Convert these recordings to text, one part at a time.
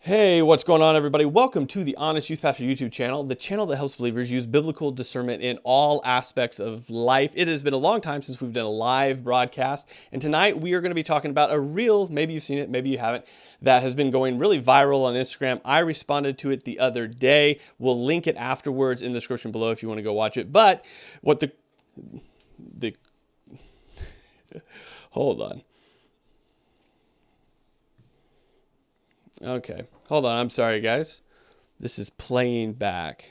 Hey, what's going on, everybody? Welcome to the Honest Youth Pastor YouTube channel, the channel that helps believers use biblical discernment in all aspects of life. It has been a long time since we've done a live broadcast, and tonight we are going to be talking about a reel, maybe you've seen it, maybe you haven't, that has been going really viral on Instagram. I responded to it the other day. We'll link it afterwards in the description below if you want to go watch it. But what the hold on. Okay, hold on. I'm sorry, guys. This is playing back.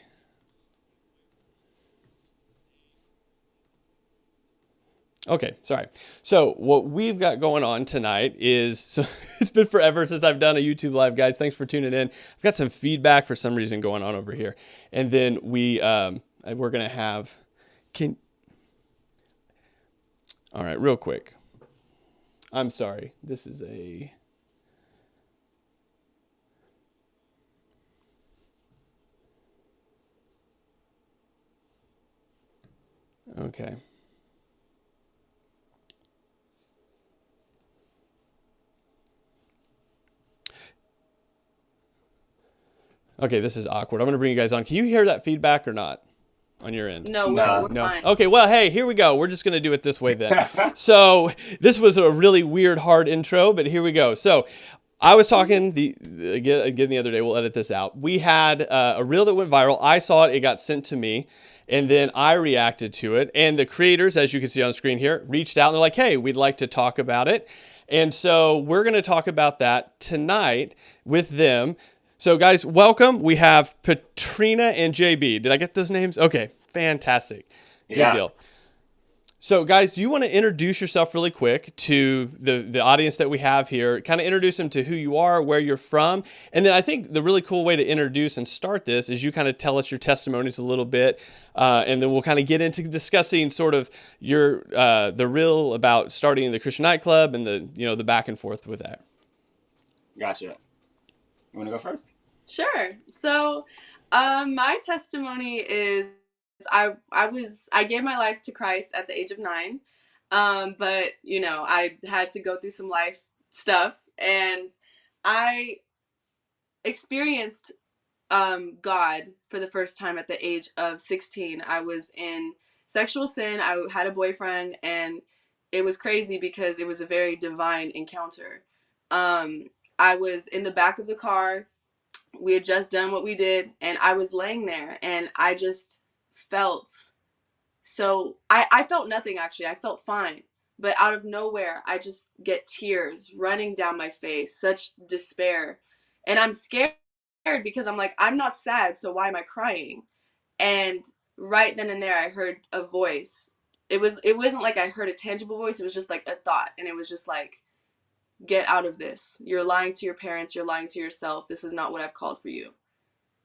Okay, sorry. So what we've got going on tonight is, so it's been forever since I've done a YouTube live, guys. Thanks for tuning in. I've got some feedback for some reason going on over here. And then we're going to have, all right, real quick. I'm sorry. This is okay. Okay, this is awkward. I'm going to bring you guys on. Can you hear that feedback or not on your end? No, we're No. fine. Okay, well, hey, here we go. We're just going to do it this way then. So this was a really weird, hard intro, but here we go. So I was talking again the other day. We'll edit this out. We had a reel that went viral. I saw it. It got sent to me. And then I reacted to it. And the creators, as you can see on screen here, reached out and they're like, hey, we'd like to talk about it. And so we're going to talk about that tonight with them. So guys, welcome. We have Patrina and JB. Did I get those names? Okay, fantastic. Good deal. So guys, do you want to introduce yourself really quick to the audience that we have here? Kind of introduce them to who you are, where you're from. And then I think the really cool way to introduce and start this is you kind of tell us your testimonies a little bit. And then we'll kind of get into discussing sort of your the real about starting the Christian nightclub and the back and forth with that. Gotcha. You want to go first? Sure. So, my testimony is I gave my life to Christ at the age of 9, but I had to go through some life stuff, and I experienced God for the first time at the age of 16. I was in sexual sin. I had a boyfriend, and it was crazy because it was a very divine encounter. I was in the back of the car. We had just done what we did, and I was laying there, and I just felt I felt nothing. Actually, I felt fine, but out of nowhere I just get tears running down my face, such despair. And I'm scared because I'm like, I'm not sad, so why am I crying? And right then and there I heard a voice. It wasn't like I heard a tangible voice. It was just like a thought, and it was just like, get out of this. You're lying to your parents. You're lying to yourself. This is not what I've called for you.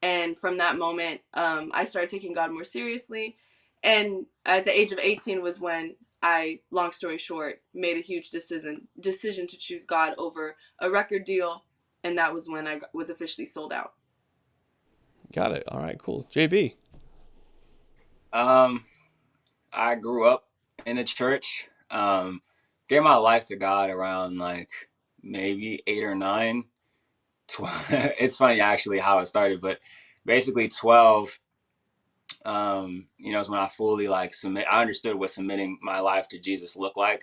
And from that moment, I started taking God more seriously. And at the age of 18 was when I, long story short, made a huge decision to choose God over a record deal. And that was when I was officially sold out. Got it. All right, cool. JB. I grew up in the church. Gave my life to God around like maybe 8 or 9. It's funny actually how it started, but basically 12. Is when I fully like submit. I understood what submitting my life to Jesus looked like.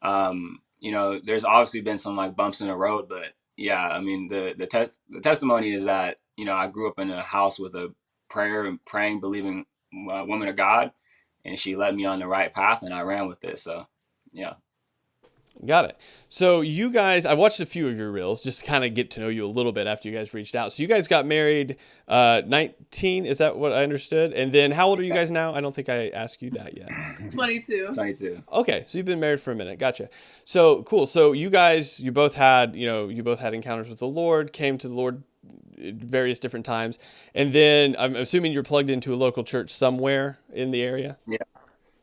There's obviously been some like bumps in the road, but yeah, I mean the testimony is that I grew up in a house with a praying, believing woman of God, and she led me on the right path, and I ran with it. So, yeah. Got it. So you guys, I watched a few of your reels just to kind of get to know you a little bit after you guys reached out. So you guys got married 19, is that what I understood? And then how old are you guys now? I don't think I asked you that yet. 22. 22. Okay, so you've been married for a minute. Gotcha. So cool. So you guys, you both had encounters with the Lord, came to the Lord at various different times. And then I'm assuming you're plugged into a local church somewhere in the area. Yeah.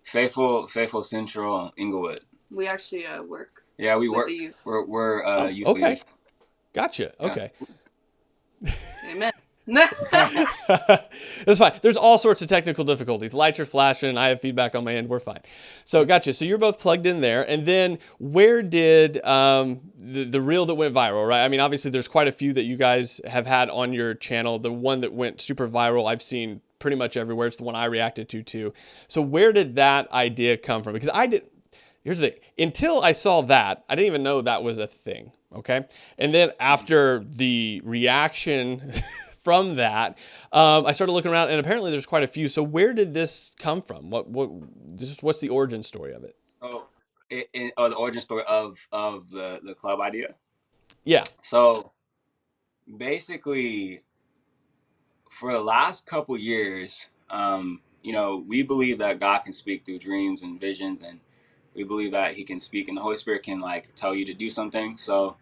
Faithful Central Inglewood. We actually work. Yeah, we with work. the youth. We're youth Okay. leaders. Gotcha. Okay. Amen. That's fine. There's all sorts of technical difficulties. Lights are flashing. I have feedback on my end. We're fine. So gotcha. So you're both plugged in there. And then where did the reel that went viral, right? I mean, obviously there's quite a few that you guys have had on your channel. The one that went super viral, I've seen pretty much everywhere. It's the one I reacted to too. So where did that idea come from? Because here's the thing. Until I saw that, I didn't even know that was a thing. Okay. And then after the reaction from that, I started looking around, and apparently there's quite a few. So where did this come from? What's the origin story of it? Oh, the origin story of the club idea. Yeah. So basically, for the last couple years, we believe that God can speak through dreams and visions, and we believe that He can speak, and the Holy Spirit can like tell you to do something. So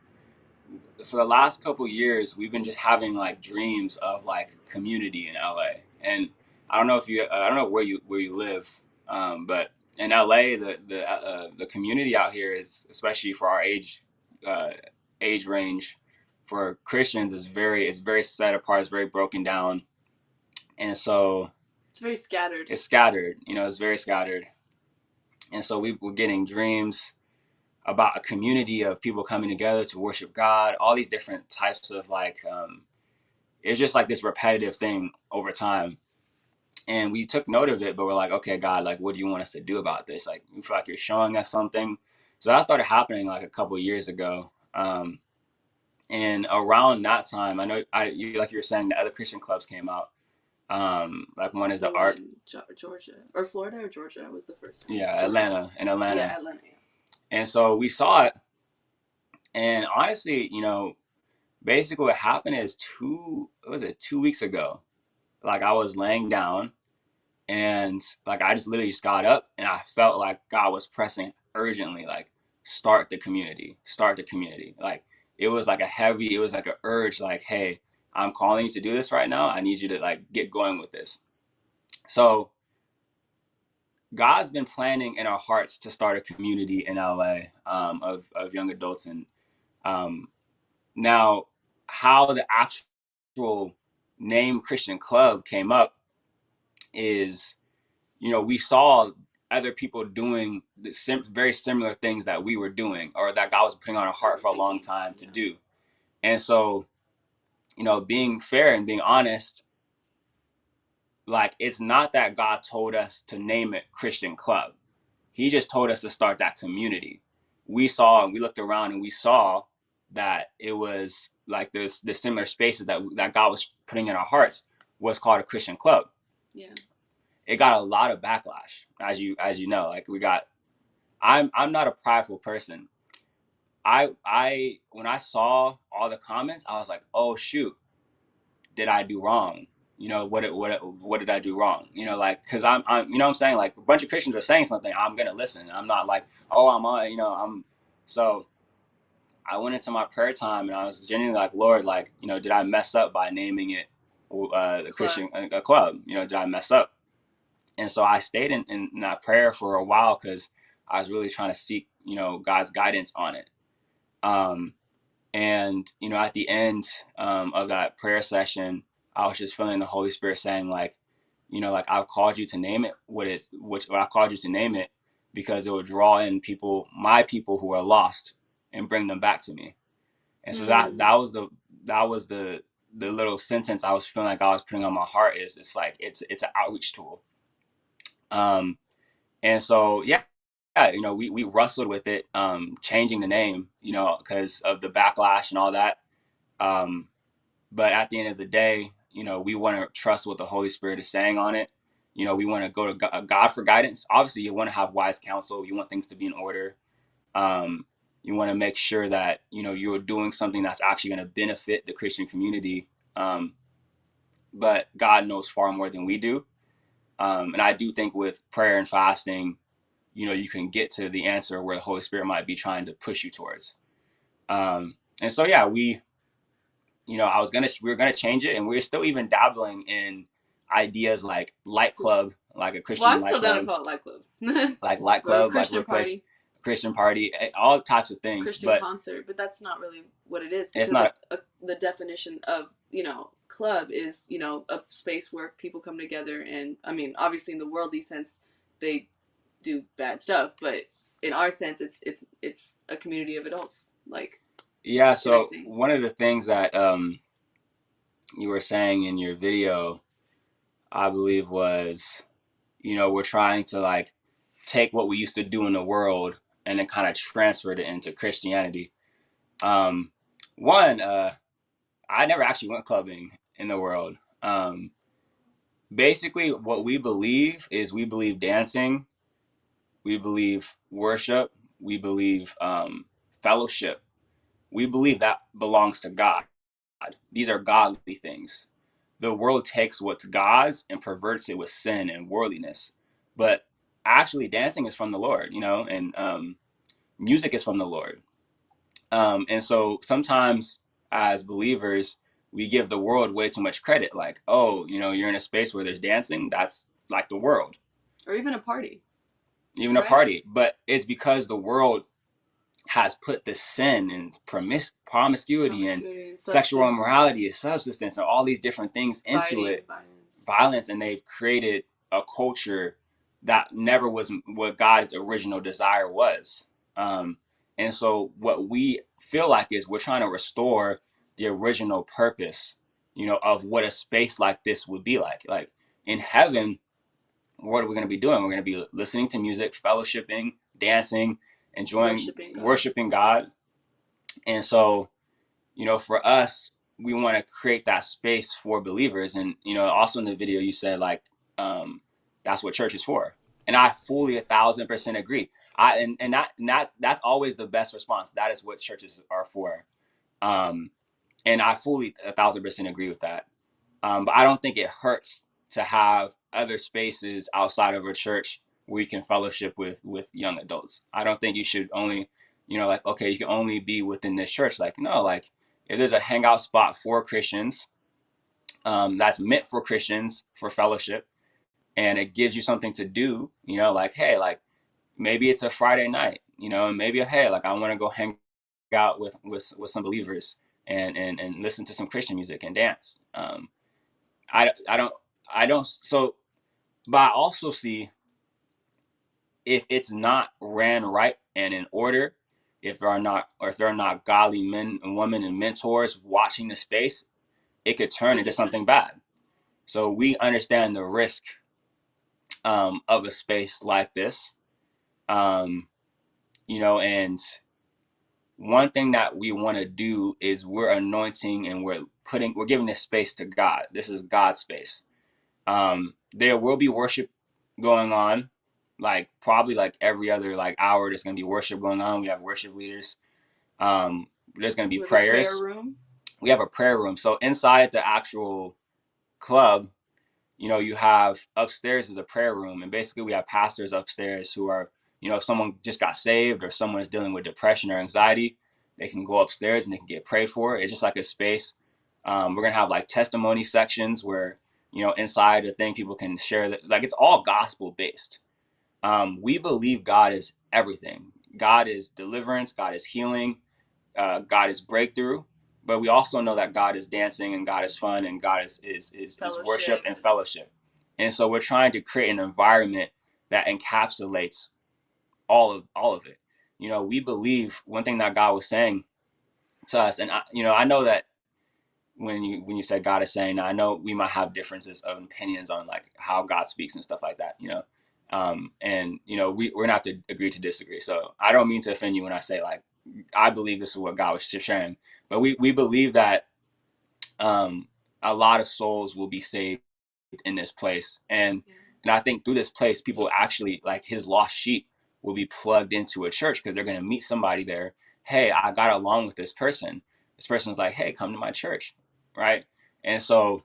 for the last couple years, we've been just having like dreams of like community in LA. And I don't know where you live, but in LA, the community out here is, especially for our uh, age range, for Christians is very set apart. It's very broken down, and so It's very scattered. it's scattered. It's very scattered, and so we're getting dreams about a community of people coming together to worship God, all these different types of like, it's just like this repetitive thing over time. And we took note of it, but we're like, okay, God, like, what do you want us to do about this? Like, we feel like you're showing us something. So that started happening like a couple of years ago. And around that time, I know, like you were saying, the other Christian clubs came out. Like one is The the one Ark. in Georgia or Florida or Georgia was the first one. Yeah, Georgia. in Atlanta. Yeah, Atlanta. Yeah. And so we saw it. And honestly, basically what happened is 2 weeks ago, like I was laying down, and like I just literally just got up, and I felt like God was pressing urgently, like start the community. Like it was like an urge, like, hey, I'm calling you to do this right now. I need you to like get going with this. So God's been planning in our hearts to start a community in LA, of young adults. And um, now, how the actual name Christian Club came up is, we saw other people doing very similar things that we were doing, or that God was putting on our heart for a long time to do. And so, being fair and being honest, like, it's not that God told us to name it Christian Club. He just told us to start that community. We looked around and we saw that it was like the similar spaces that God was putting in our hearts was called a Christian Club. Yeah. It got a lot of backlash, as you know. Like I'm not a prideful person. I when I saw all the comments, I was like, oh shoot, did I do wrong? What did I do wrong? Like, because I'm what I'm saying, like, a bunch of Christians are saying something, I'm gonna listen. I'm not like, oh, I'm on, I'm so I went into my prayer time and I was genuinely like, Lord, like, did I mess up by naming it the Christian a club? Did I mess up? And so I stayed in that prayer for a while, because I was really trying to seek, God's guidance on it. Um, and at the end of that prayer session, I was just feeling the Holy Spirit saying, like, like, I've called you to name it what I called you to name it, because it would draw in my people who are lost, and bring them back to me. And so that was the little sentence I was feeling like I was putting on my heart, is it's like it's an outreach tool. And so, yeah, we wrestled with it, changing the name, because of the backlash and all that. But at the end of the day, we want to trust what the Holy Spirit is saying on it. We want to go to God for guidance. Obviously, you want to have wise counsel. You want things to be in order. You want to make sure that, you're doing something that's actually going to benefit the Christian community. But God knows far more than we do. And I do think with prayer and fasting, you can get to the answer where the Holy Spirit might be trying to push you towards. And so, yeah, we were gonna change it, and we're still even dabbling in ideas like Light Club, like a Christian. Well, I'm light still club, down to call it Light Club. like Light Or Club, Christian like replace party. Christian party, all types of things. Christian but concert, but that's not really what it is. It's Because not the definition of club is, a space where people come together. And I mean, obviously in the worldly sense, they do bad stuff, but in our sense, it's a community of adults, like, Yeah. So connecting. one of the things that you were saying in your video, I believe, was, we're trying to like take what we used to do in the world and then kind of transfer it into Christianity. Um, one, I never actually went clubbing in the world. Basically, what we believe is we believe dancing, we believe worship, we believe fellowship. We believe that belongs to God. These are godly things. The world takes what's God's and perverts it with sin and worldliness. But actually, dancing is from the Lord, and music is from the Lord. And so sometimes as believers, we give the world way too much credit. Like, oh, you're in a space where there's dancing. That's like the world, Or even a party, even a right? party. But it's because the world has put the sin and promiscuity and Promiscuity and sexual substance, immorality and substance and all these different things into fighting, it, violence. violence, and they've created a culture that never was what God's original desire was. Um, and so what we feel like is we're trying to restore the original purpose, of what a space like this would be like. Like in heaven, what are we going to be doing? We're going to be listening to music, fellowshipping, dancing, enjoying, Worshiping God. worshiping God. And so, for us, we want to create that space for believers. And, also in the video, you said like, that's what church is for. And I fully 1,000% agree. That's always the best response. That is what churches are for. Um, and I fully 1,000% agree with that. But I don't think it hurts to have other spaces outside of a church where you can fellowship with young adults. I don't think you should only, like, okay, you can only be within this church. Like, no, like if there's a hangout spot for Christians, that's meant for Christians for fellowship, and it gives you something to do, like, hey, like maybe it's a Friday night, and maybe, hey, like I want to go hang out with some believers and listen to some Christian music and dance. I don't so, but I also see if it's not ran right and in order, if there are not godly men and women and mentors watching the space, it could turn into something bad. So we understand the risk of a space like this, um, and one thing that we want to do is we're anointing and we're giving this space to God. This is God's space. There will be worship going on, like probably like every other like hour. There's gonna be worship going on. We have worship leaders. There's gonna be With a prayer prayers. room. We have a prayer room. So inside the actual club, you have upstairs is a prayer room, and basically we have pastors upstairs who are, if someone just got saved or someone is dealing with depression or anxiety, they can go upstairs and they can get prayed for. It's just like a space. We're gonna have like testimony sections where, inside the thing people can share that, like it's all gospel based. We believe God is everything. God is deliverance. God is healing. God is breakthrough. But we also know that God is dancing and God is fun and God is worship Fellowship. and fellowship. And so we're trying to create an environment that encapsulates all of it. We believe one thing that God was saying to us, and I know that when you said God is saying, now I know we might have differences of opinions on like how God speaks and stuff like that, and we're gonna have to agree to disagree. So I don't mean to offend you when I say like I believe this is what God was sharing, but we believe that um, a lot of souls will be saved in this place, and I think through this place, people actually like his lost sheep will be plugged into a church because they're gonna meet somebody there. Hey, I got along with this person. This person's like, hey, come to my church, right? And so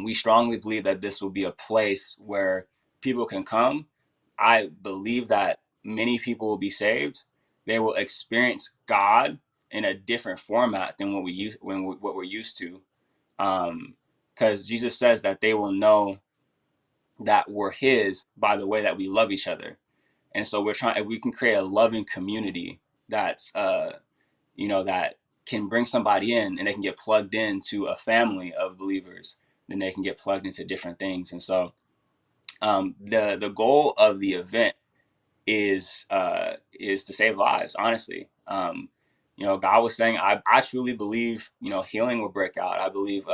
we strongly believe that this will be a place where people can come. I believe that many people will be saved. They will experience God in a different format than what we're used to, because Jesus says that they will know that we're His by the way that we love each other. And so we're trying. If we can create a loving community that's that can bring somebody in and they can get plugged into a family of believers, then they can get plugged into different things. And so the goal of the event is to save lives, honestly. God was saying, I truly believe, healing will break out. I believe,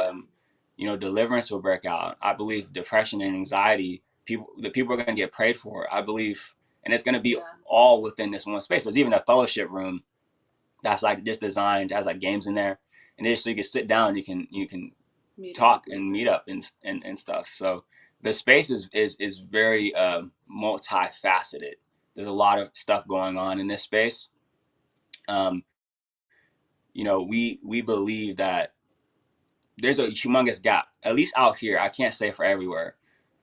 deliverance will break out. I believe depression and anxiety, the people are going to get prayed for. I believe, and it's going to be all within this one space. There's even a fellowship room that's like just designed, has like games in there, and just so you can sit down, you can talk and meet up and stuff. So the space is very multifaceted. There's a lot of stuff going on in this space. We believe that there's a humongous gap, at least out here. I can't say for everywhere,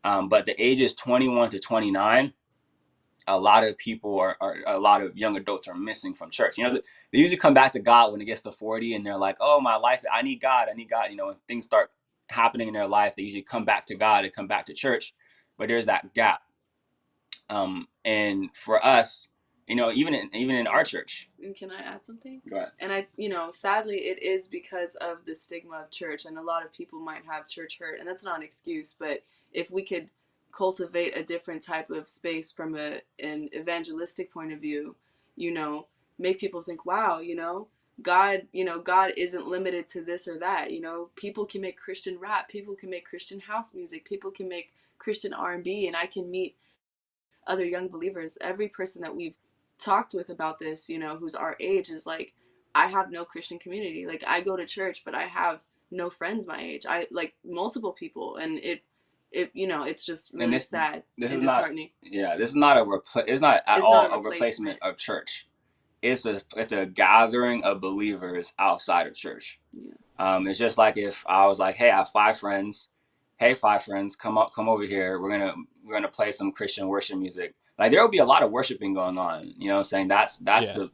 but the ages 21 to 29, a lot of people a lot of young adults are missing from church. They usually come back to God when it gets to 40, and they're like, "Oh, my life, I need God. When things start happening in their life, they usually come back to God and come back to church. But there's that gap. And for us, even in our church. And can I add something? Go ahead. And sadly, it is because of the stigma of church, and a lot of people might have church hurt, and that's not an excuse. But if we could cultivate a different type of space from an evangelistic point of view, make people think, wow, God isn't limited to this or that. People can make Christian rap, people can make Christian house music, people can make Christian R&B, and I can meet other young believers. Every person that we've talked with about this, who's our age, is like, I have no Christian community. Like, I go to church, but I have no friends my age. I like multiple people, and it's just really sad and disheartening. This is not it's not at all a replacement of church. It's a gathering of believers outside of church. Yeah. It's just like if I was like, hey, I have 5 friends. Hey, 5 friends, come over here. We're gonna play some Christian worship music. Like, there will be a lot of worshiping going on. Saying that's the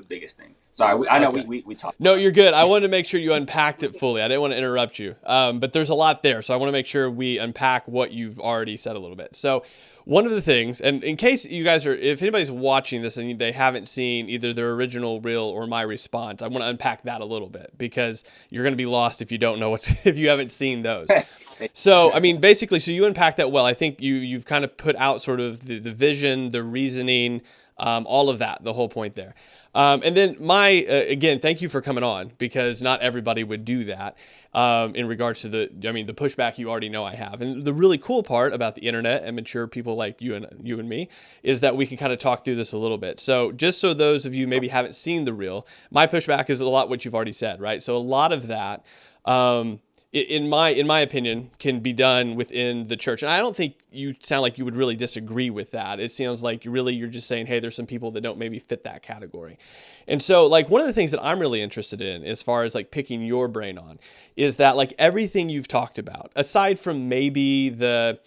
biggest thing. Sorry, I know we talked. No, you're good. I wanted to make sure you unpacked it fully. I didn't want to interrupt you, but there's a lot there, so I want to make sure we unpack what you've already said a little bit. So one of the things, and in case you guys if anybody's watching this and they haven't seen either their original reel or my response, I want to unpack that a little bit, because you're going to be lost if you don't know if you haven't seen those. So, basically, so you unpack that well. I think you've kind of put out sort of the vision, the reasoning, all of that, the whole point there. And then again, thank you for coming on, because not everybody would do that in regards to the pushback you already know I have. And the really cool part about the internet and mature people like you and me is that we can kind of talk through this a little bit. So just so those of you maybe haven't seen the reel, my pushback is a lot what you've already said, right? So a lot of that, in my opinion, can be done within the church. And I don't think you sound like you would really disagree with that. It sounds like you're just saying, hey, there's some people that don't maybe fit that category. And so, like, one of the things that I'm really interested in, as far as like picking your brain on, is that like everything you've talked about, aside from maybe the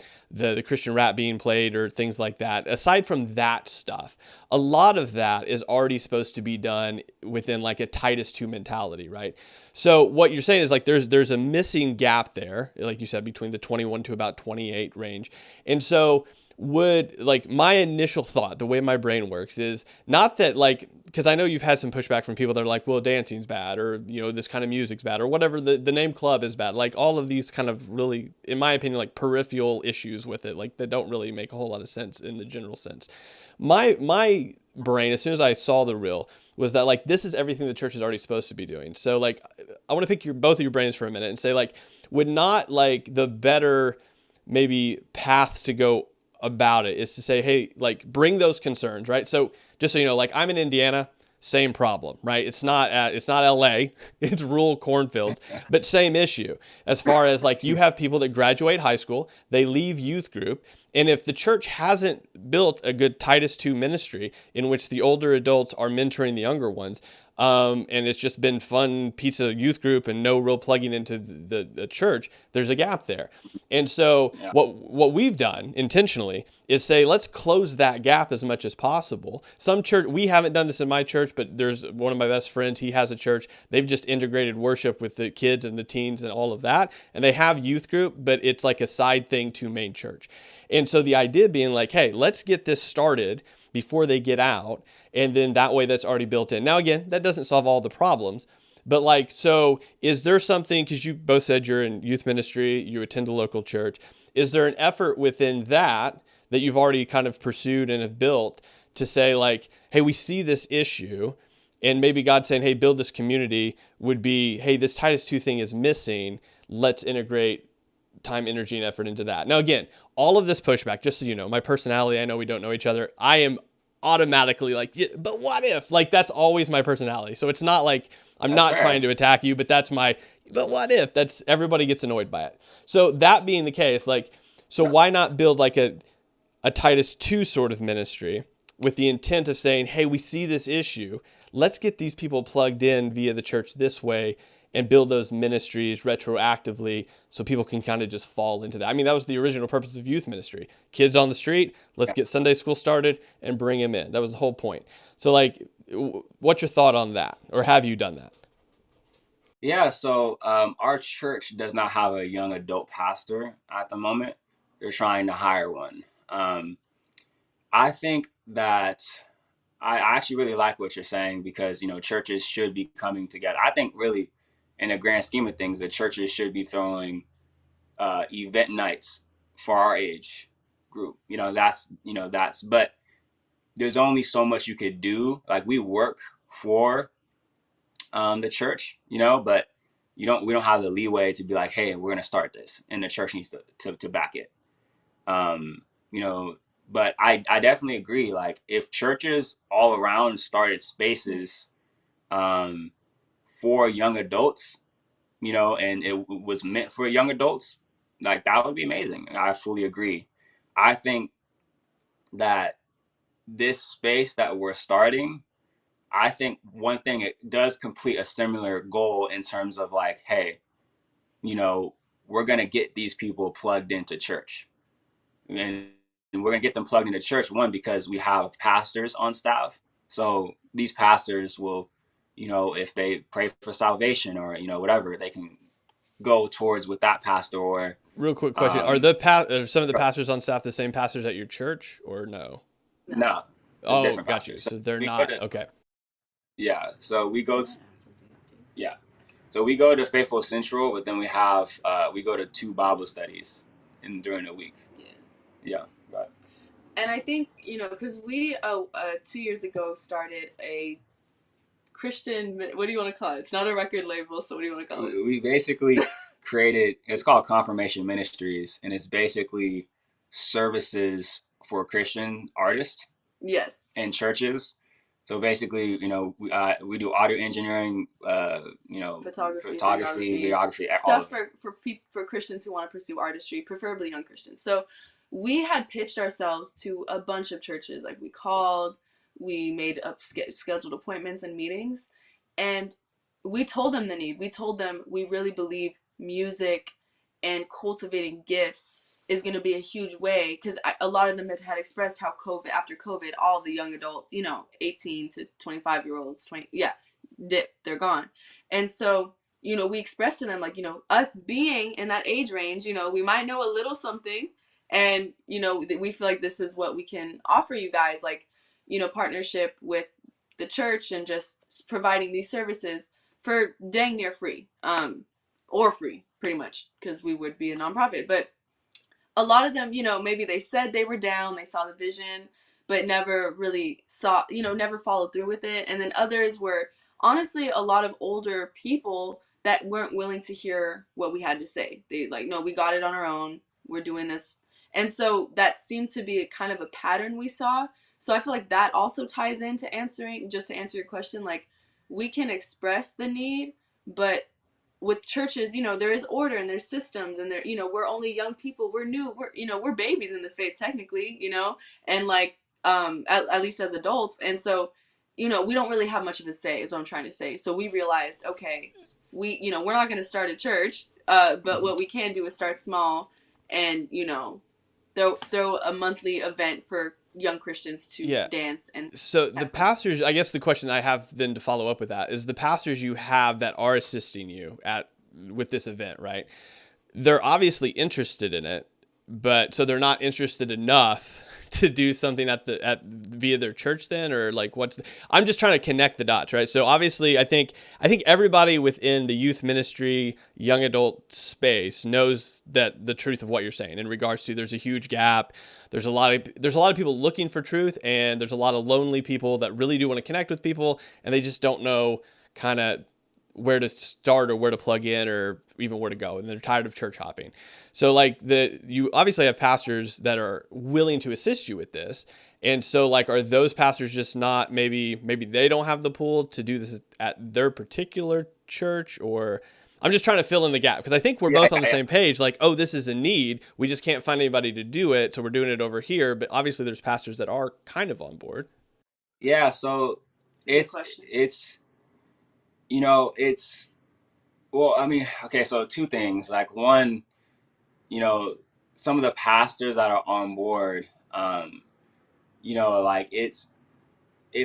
Christian rap being played or things like that, aside from that stuff, a lot of that is already supposed to be done within like a Titus 2 mentality, right? So what you're saying is like there's a missing gap there, like you said, between the 21 to about 28 range. And so my initial thought, the way my brain works, is not that like, because I know you've had some pushback from people that are like, well, dancing's bad, or, this kind of music's bad, or whatever, the name club is bad. Like all of these kind of really, in my opinion, like peripheral issues with it, like that don't really make a whole lot of sense in the general sense. My brain, as soon as I saw the reel, was that like, this is everything the church is already supposed to be doing. So like, I want to pick both of your brains for a minute and say like, would not like the better maybe path to go about it is to say, hey, like bring those concerns, right? So just so you know, like I'm in Indiana, same problem, right? It's not LA, it's rural cornfields, but same issue as far as like you have people that graduate high school, they leave youth group. And if the church hasn't built a good Titus 2 ministry in which the older adults are mentoring the younger ones, and it's just been fun pizza youth group and no real plugging into the church, there's a gap there. And so what we've done intentionally is say, let's close that gap as much as possible. Some church, we haven't done this in my church, but there's one of my best friends, he has a church. They've just integrated worship with the kids and the teens and all of that. And they have youth group, but it's like a side thing to main church. And so the idea being like, hey, let's get this started before they get out. And then that way that's already built in. Now, again, that doesn't solve all the problems. But like, so is there something, because you both said you're in youth ministry, you attend a local church. Is there an effort within that you've already kind of pursued and have built to say like, hey, we see this issue, and maybe God saying, hey, build this community would be, hey, this Titus 2 thing is missing. Let's integrate time, energy, and effort into that. Now, again, all of this pushback, just so you know, my personality, I know we don't know each other. I am automatically like, yeah, but what if? Like, that's always my personality. So it's not like I'm not trying to attack you, but that's my, but what if? That's, everybody gets annoyed by it. So that being the case, like, so why not build like a Titus 2 sort of ministry with the intent of saying, hey, we see this issue. Let's get these people plugged in via the church this way and build those ministries retroactively so people can kind of just fall into that. I mean, that was the original purpose of youth ministry. Kids on the street, let's get Sunday school started and bring them in. That was the whole point. So like, what's your thought on that? Or have you done that? Yeah, so our church does not have a young adult pastor at the moment. They're trying to hire one. I think that I actually really like what you're saying because, churches should be coming together. I think really, in the grand scheme of things, the churches should be throwing event nights for our age group. But there's only so much you could do. Like we work for the church, but we don't have the leeway to be like, hey, we're gonna start this, and the church needs to back it. Um, you know, but I definitely agree. Like if churches all around started spaces for young adults, and it was meant for young adults, like that would be amazing. I fully agree. I think that this space that we're starting, I think one thing it does complete a similar goal in terms of like, hey, we're going to get these people plugged into church. And we're going to get them plugged into church, one, because we have pastors on staff. So these pastors will, if they pray for salvation or, whatever, they can go towards with that pastor. Or real quick question. Are some of the pastors on staff the same pastors at your church or no? No. Oh, different got pastors. You. So they're not, okay. Yeah. So we go to, yeah. So we go to Faithful Central, but then we go to 2 Bible studies during the week. Yeah. Right. And I think, because we 2 years ago started a Christian, what do you want to call it? It's not a record label, so what do you want to call it? We basically created, it's called Confirmation Ministries, and it's basically services for Christian artists. Yes. And churches. So basically, we do audio engineering, photography, videography, stuff for Christians who want to pursue artistry, preferably young Christians. So we had pitched ourselves to a bunch of churches. Like we made up scheduled appointments and meetings, and we told them the need. We told them we really believe music and cultivating gifts is going to be a huge way, because a lot of them had expressed how after COVID, all the young adults, 18 to 25-year-olds, they're gone. And so, we expressed to them, like, us being in that age range, we might know a little something, and, we feel like this is what we can offer you guys, like, partnership with the church and just providing these services for dang near free, or free, pretty much, because we would be a nonprofit. But a lot of them, maybe they said they were down, they saw the vision, but never really never followed through with it. And then others were honestly a lot of older people that weren't willing to hear what we had to say. They like, no, we got it on our own. We're doing this. And so that seemed to be kind of a pattern we saw. So I feel like that also ties into just to answer your question, like we can express the need, but with churches, there is order and there's systems, and there, we're only young people. We're new. We're babies in the faith technically, and like, at least as adults. And so, we don't really have much of a say is what I'm trying to say. So we realized, okay, we're not going to start a church, but what we can do is start small and, throw a monthly event for young Christians to dance. And so the pastors, I guess the question I have then to follow up with that is the pastors you have that are assisting you with this event, right? They're obviously interested in it, but so they're not interested enough to do something at via their church then, or like I'm just trying to connect the dots, right? So obviously I think everybody within the youth ministry, young adult space knows that the truth of what you're saying in regards to there's a huge gap. There's a lot of people looking for truth, and there's a lot of lonely people that really do want to connect with people, and they just don't know kind of where to start or where to plug in or even where to go, and they're tired of church hopping. So like you obviously have pastors that are willing to assist you with this, and so like are those pastors just not, maybe they don't have the pull to do this at their particular church? Or I'm just trying to fill in the gap, because I think we're both on the same page, like, oh, this is a need, we just can't find anybody to do it, so we're doing it over here. But obviously there's pastors that are kind of on board. Yeah, so It's a good it's question. it's you know it's well, I mean, okay, so two things. Like one, you know, some of the pastors that are on board, like it's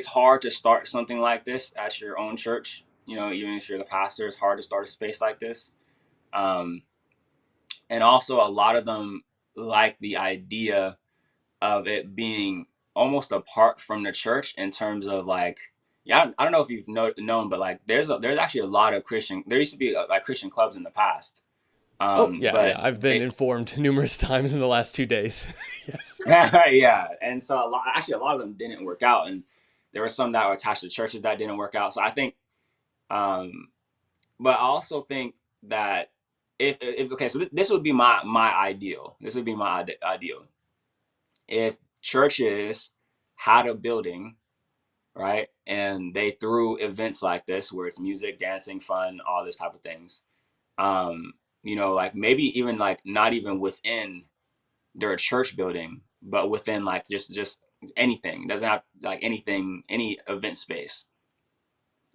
hard to start something like this at your own church. Even if you're the pastor, it's hard to start a space like this. Um, and also, a lot of them like the idea of it being almost apart from the church in terms of like, yeah, I don't know if you've known, but like there's actually a lot of there used to be like Christian clubs in the past. Oh yeah, But I've been informed numerous times in the last 2 days. Yes. yeah, and so a lot of them didn't work out, and there were some that were attached to churches that didn't work out. So I think, um, but I also think that if okay, so this would be my ideal. This would be my ideal if churches had a building, right, and they threw events like this where it's music, dancing, fun, all this type of things. Um, like maybe even like not even within their church building, but within like just anything. It doesn't have like anything, any event space.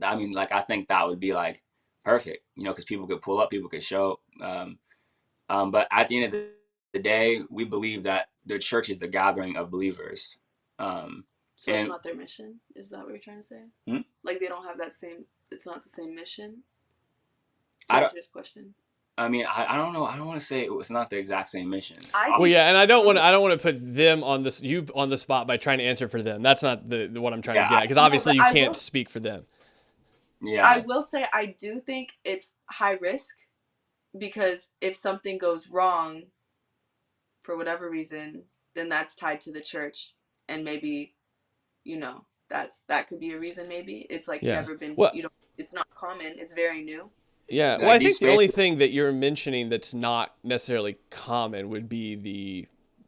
I mean, like I think that would be like perfect, because people could pull up, people could show. But at the end of the day, we believe that the church is the gathering of believers. So it's And not their mission? Is that what you're trying to say? hmm? Like they don't have that same, it's not the same mission? To I don't. answer this question. I mean, I don't know. I don't want to say it was not the exact same mission. I Well, think yeah, and I don't want to put them on this you on the spot by trying to answer for them. That's not the what I'm trying to Yeah, get at, because no, obviously but you can't speak for them. I yeah, will say I do think it's high risk, because if something goes wrong for whatever reason, then that's tied to the church, and maybe, that could be a reason. Maybe it's like Yeah. never been, Well, it's not common, it's very new. yeah. Well, like I these think the only spaces. thing that you're mentioning that's not necessarily common would be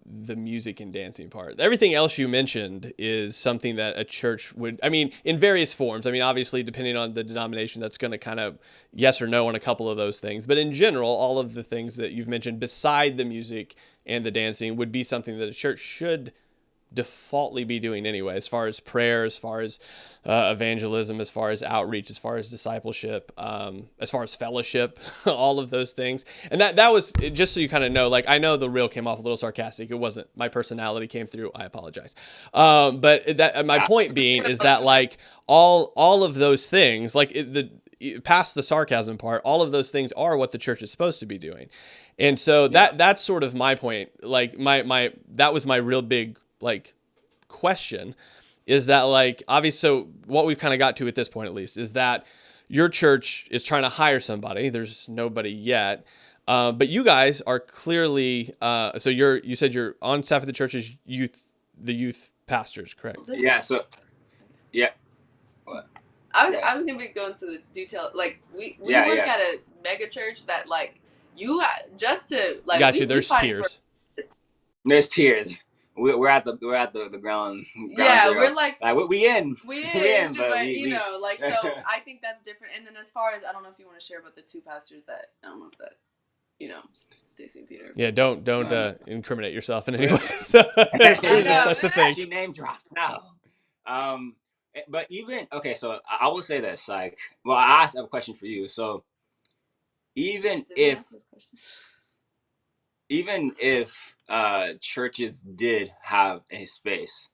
the music and dancing part. Everything else you mentioned is something that a church would, I mean, in various forms. I mean, obviously, depending on the denomination, that's going to kind of yes or no on a couple of those things. But in general, all of the things that you've mentioned beside the music and the dancing would be something that a church should defaultly be doing anyway, as far as prayer, as far as evangelism, as far as outreach, as far as discipleship, as far as fellowship, all of those things. And that was just so you kind of know, like, I know the reel came off a little sarcastic. It wasn't. My personality came through. I apologize. But that my point being is that like all of those things, like past the sarcasm part, all of those things are what the church is supposed to be doing. And so Yeah, that's sort of my point. Like my that was my real big like question, is that like obviously, so what we've kind of got to at this point at least is that your church is trying to hire somebody. There's nobody yet. But you guys are clearly so you said you're on staff at the church as the youth pastors, correct? yeah. So yeah, what? I was gonna be going to the detail. Like we Yeah, work yeah. at a mega church that like just to like Got you. we There's fight for. tiers. There's tears. We're at the ground Yeah, zero. we're like Like we in, we we in, in, but but we. like so I think that's different. And then as far as I don't know if you want to share about the two pastors that I don't know if that Stacy and Peter. Yeah, don't No. incriminate yourself in any way. So, that's the thing. She name dropped. No. Um, but even okay, so I will say this. Like, well, I asked a question for you. So even Did we if answer this question? even if churches did have a space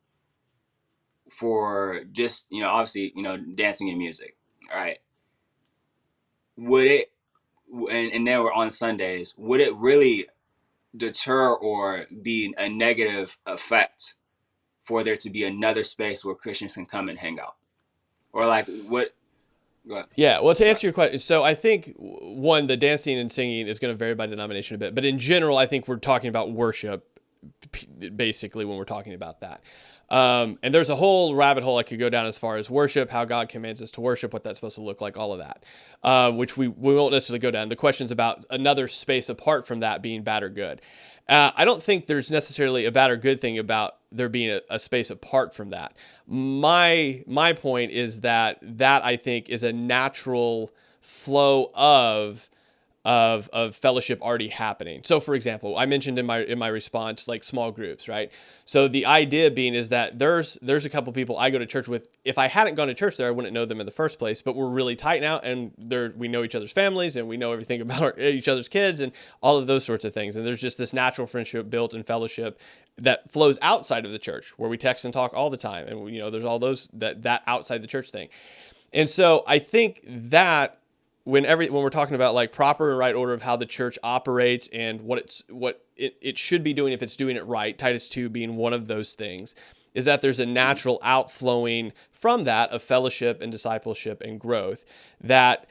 for just obviously dancing and music, right? Would it and they were on Sundays? Would it really deter or be a negative effect for there to be another space where Christians can come and hang out? Or like what? Go ahead. Yeah, well, to answer your question, so I think one, the dancing and singing is going to vary by denomination a bit, but in general, I think we're talking about worship basically when we're talking about that. And there's a whole rabbit hole I could go down as far as worship, how God commands us to worship, what that's supposed to look like, all of that, which we won't necessarily go down. The question's about another space apart from that being bad or good. I don't think there's necessarily a bad or good thing about there being a space apart from that. My point is that I think is a natural flow of fellowship already happening. So for example, I mentioned in my response, like small groups, right? So the idea being is that there's a couple people I go to church with. If I hadn't gone to church there, I wouldn't know them in the first place, but we're really tight now, and we know each other's families, and we know everything about each other's kids and all of those sorts of things. And there's just this natural friendship built in fellowship that flows outside of the church, where we text and talk all the time. And there's all those that outside the church thing. And so I think that when we're talking about like proper and right order of how the church operates and what it should be doing if it's doing it right, Titus 2 being one of those things, is that there's a natural outflowing from that of fellowship and discipleship and growth. That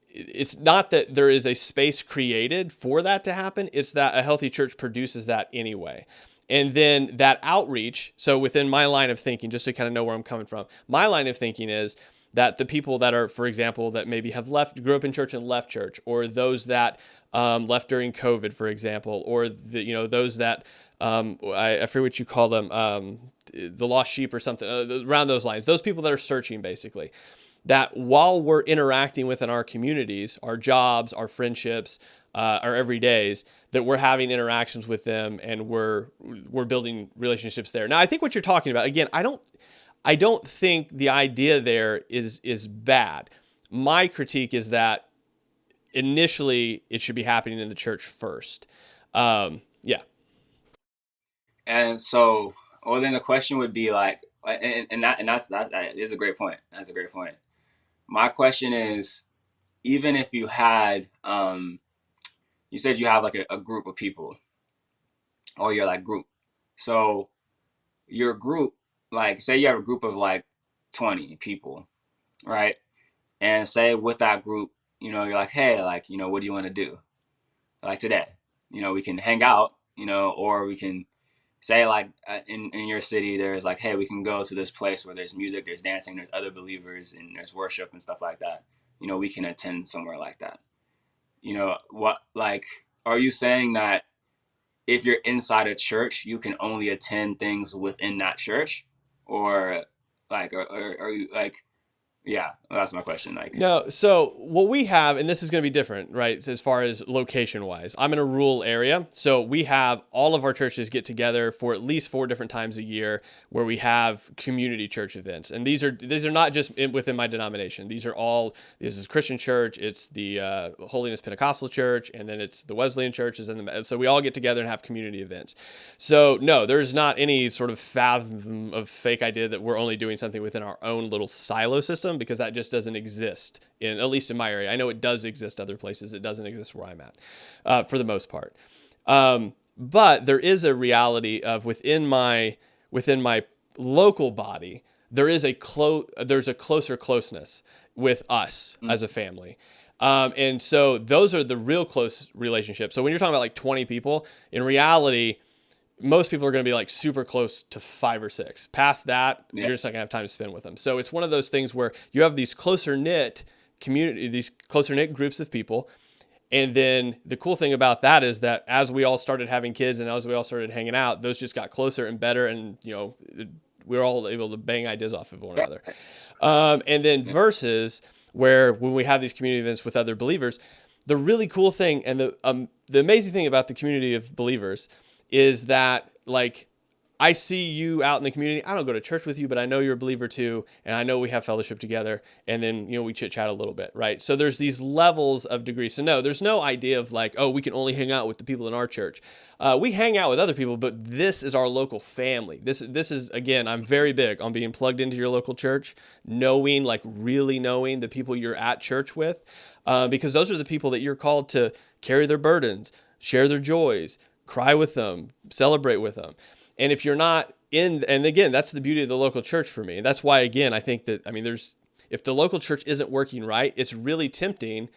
it's not that there is a space created for that to happen, it's that a healthy church produces that anyway. And then that outreach, so within my line of thinking, just to kind of know where I'm coming from, my line of thinking is that the people that are, for example, that maybe have grew up in church and left church, or those that left during COVID, for example, or those that I forget what you call them, the lost sheep or something around those lines. Those people that are searching, basically, that while we're interacting within our communities, our jobs, our friendships, our everydays, that we're having interactions with them and we're building relationships there. Now, I think what you're talking about, again, I don't think the idea there is bad. My critique is that initially it should be happening in the church first. Yeah. And so, well, then the question would be like, that is a great point. That's a great point. My question is, even if you had, you said you have like a group of people, or your like group. So your group, like say you have a group of like 20 people, right? And say with that group, you're like, hey, like, what do you want to do? Like today, we can hang out, or we can say like in your city, there's like, hey, we can go to this place where there's music, there's dancing, there's other believers, and there's worship and stuff like that. We can attend somewhere like that. What, like, are you saying that if you're inside a church, you can only attend things within that church? Or like, are you like, yeah, that's my question. Like, no, so what we have, and this is going to be different, right, as far as location wise. I'm in a rural area, so we have all of our churches get together for at least 4 different times a year where we have community church events. And these are not just within my denomination. This is Christian church, it's the Holiness Pentecostal church, and then it's the Wesleyan churches, and so we all get together and have community events. So no, there's not any sort of fathom of fake idea that we're only doing something within our own little silo system, because that just doesn't exist at least in my area. I know it does exist other places. It doesn't exist where I'm at, for the most part. But there is a reality of within my local body, there's a closer closeness with us as a family. And so those are the real close relationships. So when you're talking about like 20 people, in reality, most people are going to be like super close to 5 or 6. Past that, You're just not going to have time to spend with them. So it's one of those things where you have these closer knit community, these closer knit groups of people. And then the cool thing about that is that as we all started having kids and as we all started hanging out, those just got closer and better. And, we're all able to bang ideas off of one another. And then versus where when we have these community events with other believers, the really cool thing and the amazing thing about the community of believers is that, like, I see you out in the community. I don't go to church with you, but I know you're a believer too, and I know we have fellowship together, and then, we chit-chat a little bit, right? So there's these levels of degree. So no, there's no idea of like, oh, we can only hang out with the people in our church. We hang out with other people, but this is our local family. This is, again, I'm very big on being plugged into your local church, really knowing the people you're at church with, because those are the people that you're called to carry their burdens, share their joys, cry with them, celebrate with them. And if you're not and again, that's the beauty of the local church for me. And that's why, again, I think that, I mean, if the local church isn't working right, it's really tempting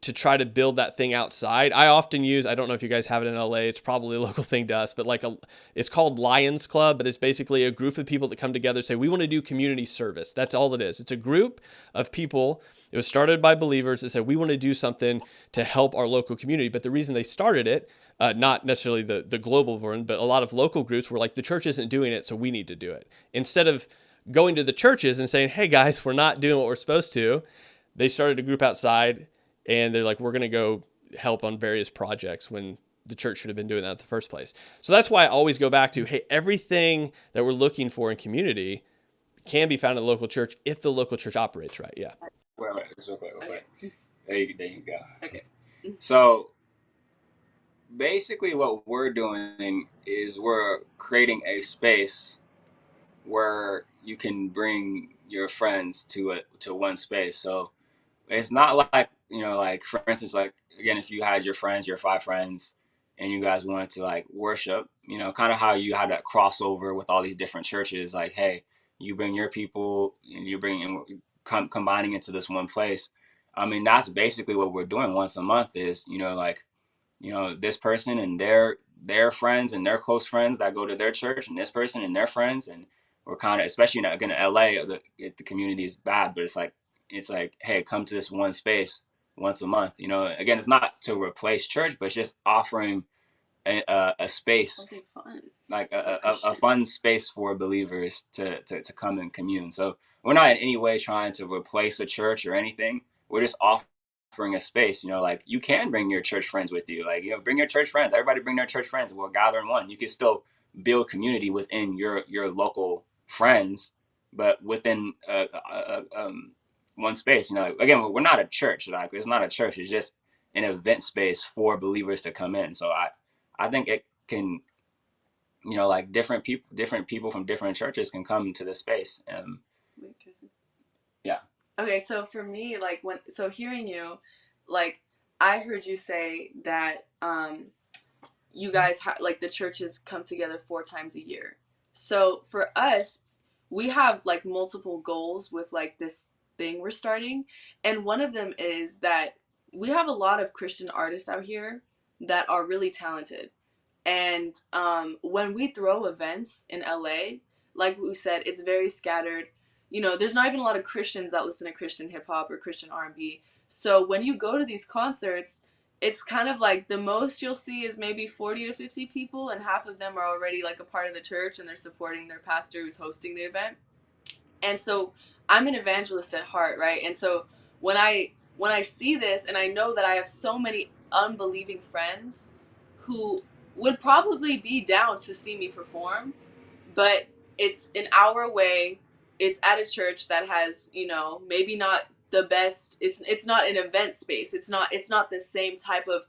to try to build that thing outside. I often use, I don't know if you guys have it in LA, it's probably a local thing to us, but it's called Lions Club, but it's basically a group of people that come together and say, we want to do community service. That's all it is. It's a group of people. It was started by believers that said, we want to do something to help our local community. But the reason they started it, not necessarily the global one, but a lot of local groups were like, the church isn't doing it, so we need to do it. Instead of going to the churches and saying, hey guys, we're not doing what we're supposed to, they started a group outside. And they're like, we're going to go help on various projects when the church should have been doing that in the first place. So that's why I always go back to, hey, everything that we're looking for in community can be found in the local church if the local church operates right. Yeah. Wait, real quick. Okay. There you go. Okay. So basically what we're doing is we're creating a space where you can bring your friends to one space. So it's not like, like for instance, like again, if you had your 5 friends and you guys wanted to like worship, kind of how you had that crossover with all these different churches, like, hey, you bring your people and you bring in, combining into this one place. I mean, that's basically what we're doing once a month is, like, this person and their friends and their close friends that go to their church, and this person and their friends, and we're kind of, especially now again in LA, the community is bad, but it's like, hey, come to this one space once a month. Again, it's not to replace church, but it's just offering a space, Something fun. like a fun space for believers to come and commune. So we're not in any way trying to replace a church or anything. We're just offering a space, like you can bring your church friends with you. Like, bring your church friends. Everybody bring their church friends and we'll gather in one. You can still build community within your local friends, but within one space. Again, we're not a church. Like, it's not a church. It's just an event space for believers to come in. So I think it can, like different people from different churches can come to this space. Wait, Kirsten. Yeah. Okay, so for me, like hearing you, like I heard you say that you guys like the churches come together 4 times a year. So for us, we have like multiple goals with like this thing we're starting, and one of them is that we have a lot of Christian artists out here that are really talented. And when we throw events in LA, like we said, it's very scattered. There's not even a lot of Christians that listen to Christian hip hop or Christian R&B. So when you go to these concerts, it's kind of like the most you'll see is maybe 40 to 50 people, and half of them are already like a part of the church and they're supporting their pastor who's hosting the event. And so I'm an evangelist at heart, right? And so when I see this, and I know that I have so many unbelieving friends who would probably be down to see me perform, but it's an hour away. It's at a church that has, maybe not the best. It's not an event space. It's not the same type of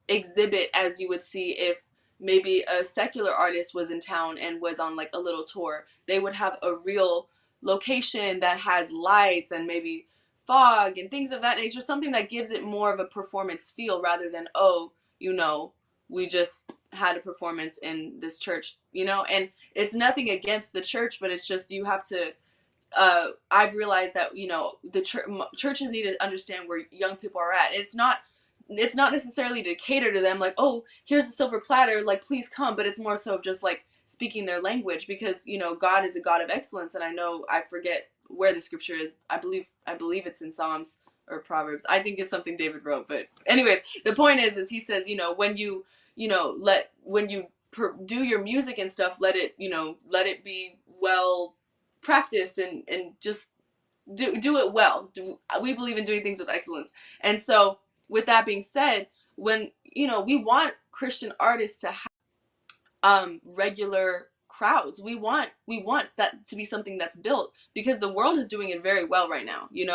exhibit as you would see if maybe a secular artist was in town and was on like a little tour. They would have a real location that has lights and maybe fog and things of that nature, something that gives it more of a performance feel rather than, we just had a performance in this church, and it's nothing against the church, but it's just you have to I've realized that the churches need to understand where young people are at. It's not necessarily to cater to them like, oh, here's a silver platter, like please come, but it's more so just like speaking their language, because God is a God of excellence. And I forget where the scripture is. I believe it's in Psalms or Proverbs. I think it's something David wrote, but anyways, the point is he says, when you do your music and stuff, let it be well practiced and just do it well. We believe in doing things with excellence. And so with that being said, when we want Christian artists to have regular crowds, we want that to be something that's built, because the world is doing it very well right now. We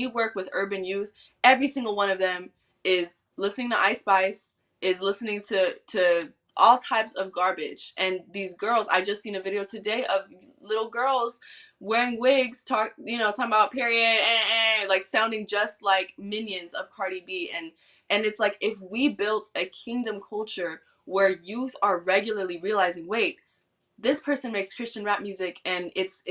work with urban youth. Every single one of them is listening to Ice Spice, is listening to all types of garbage. And these girls, I just seen a video today of little girls wearing wigs, talking about period, like sounding just like minions of Cardi B. And it's like, if we built a kingdom culture where youth are regularly realizing, wait, this person makes Christian rap music and it's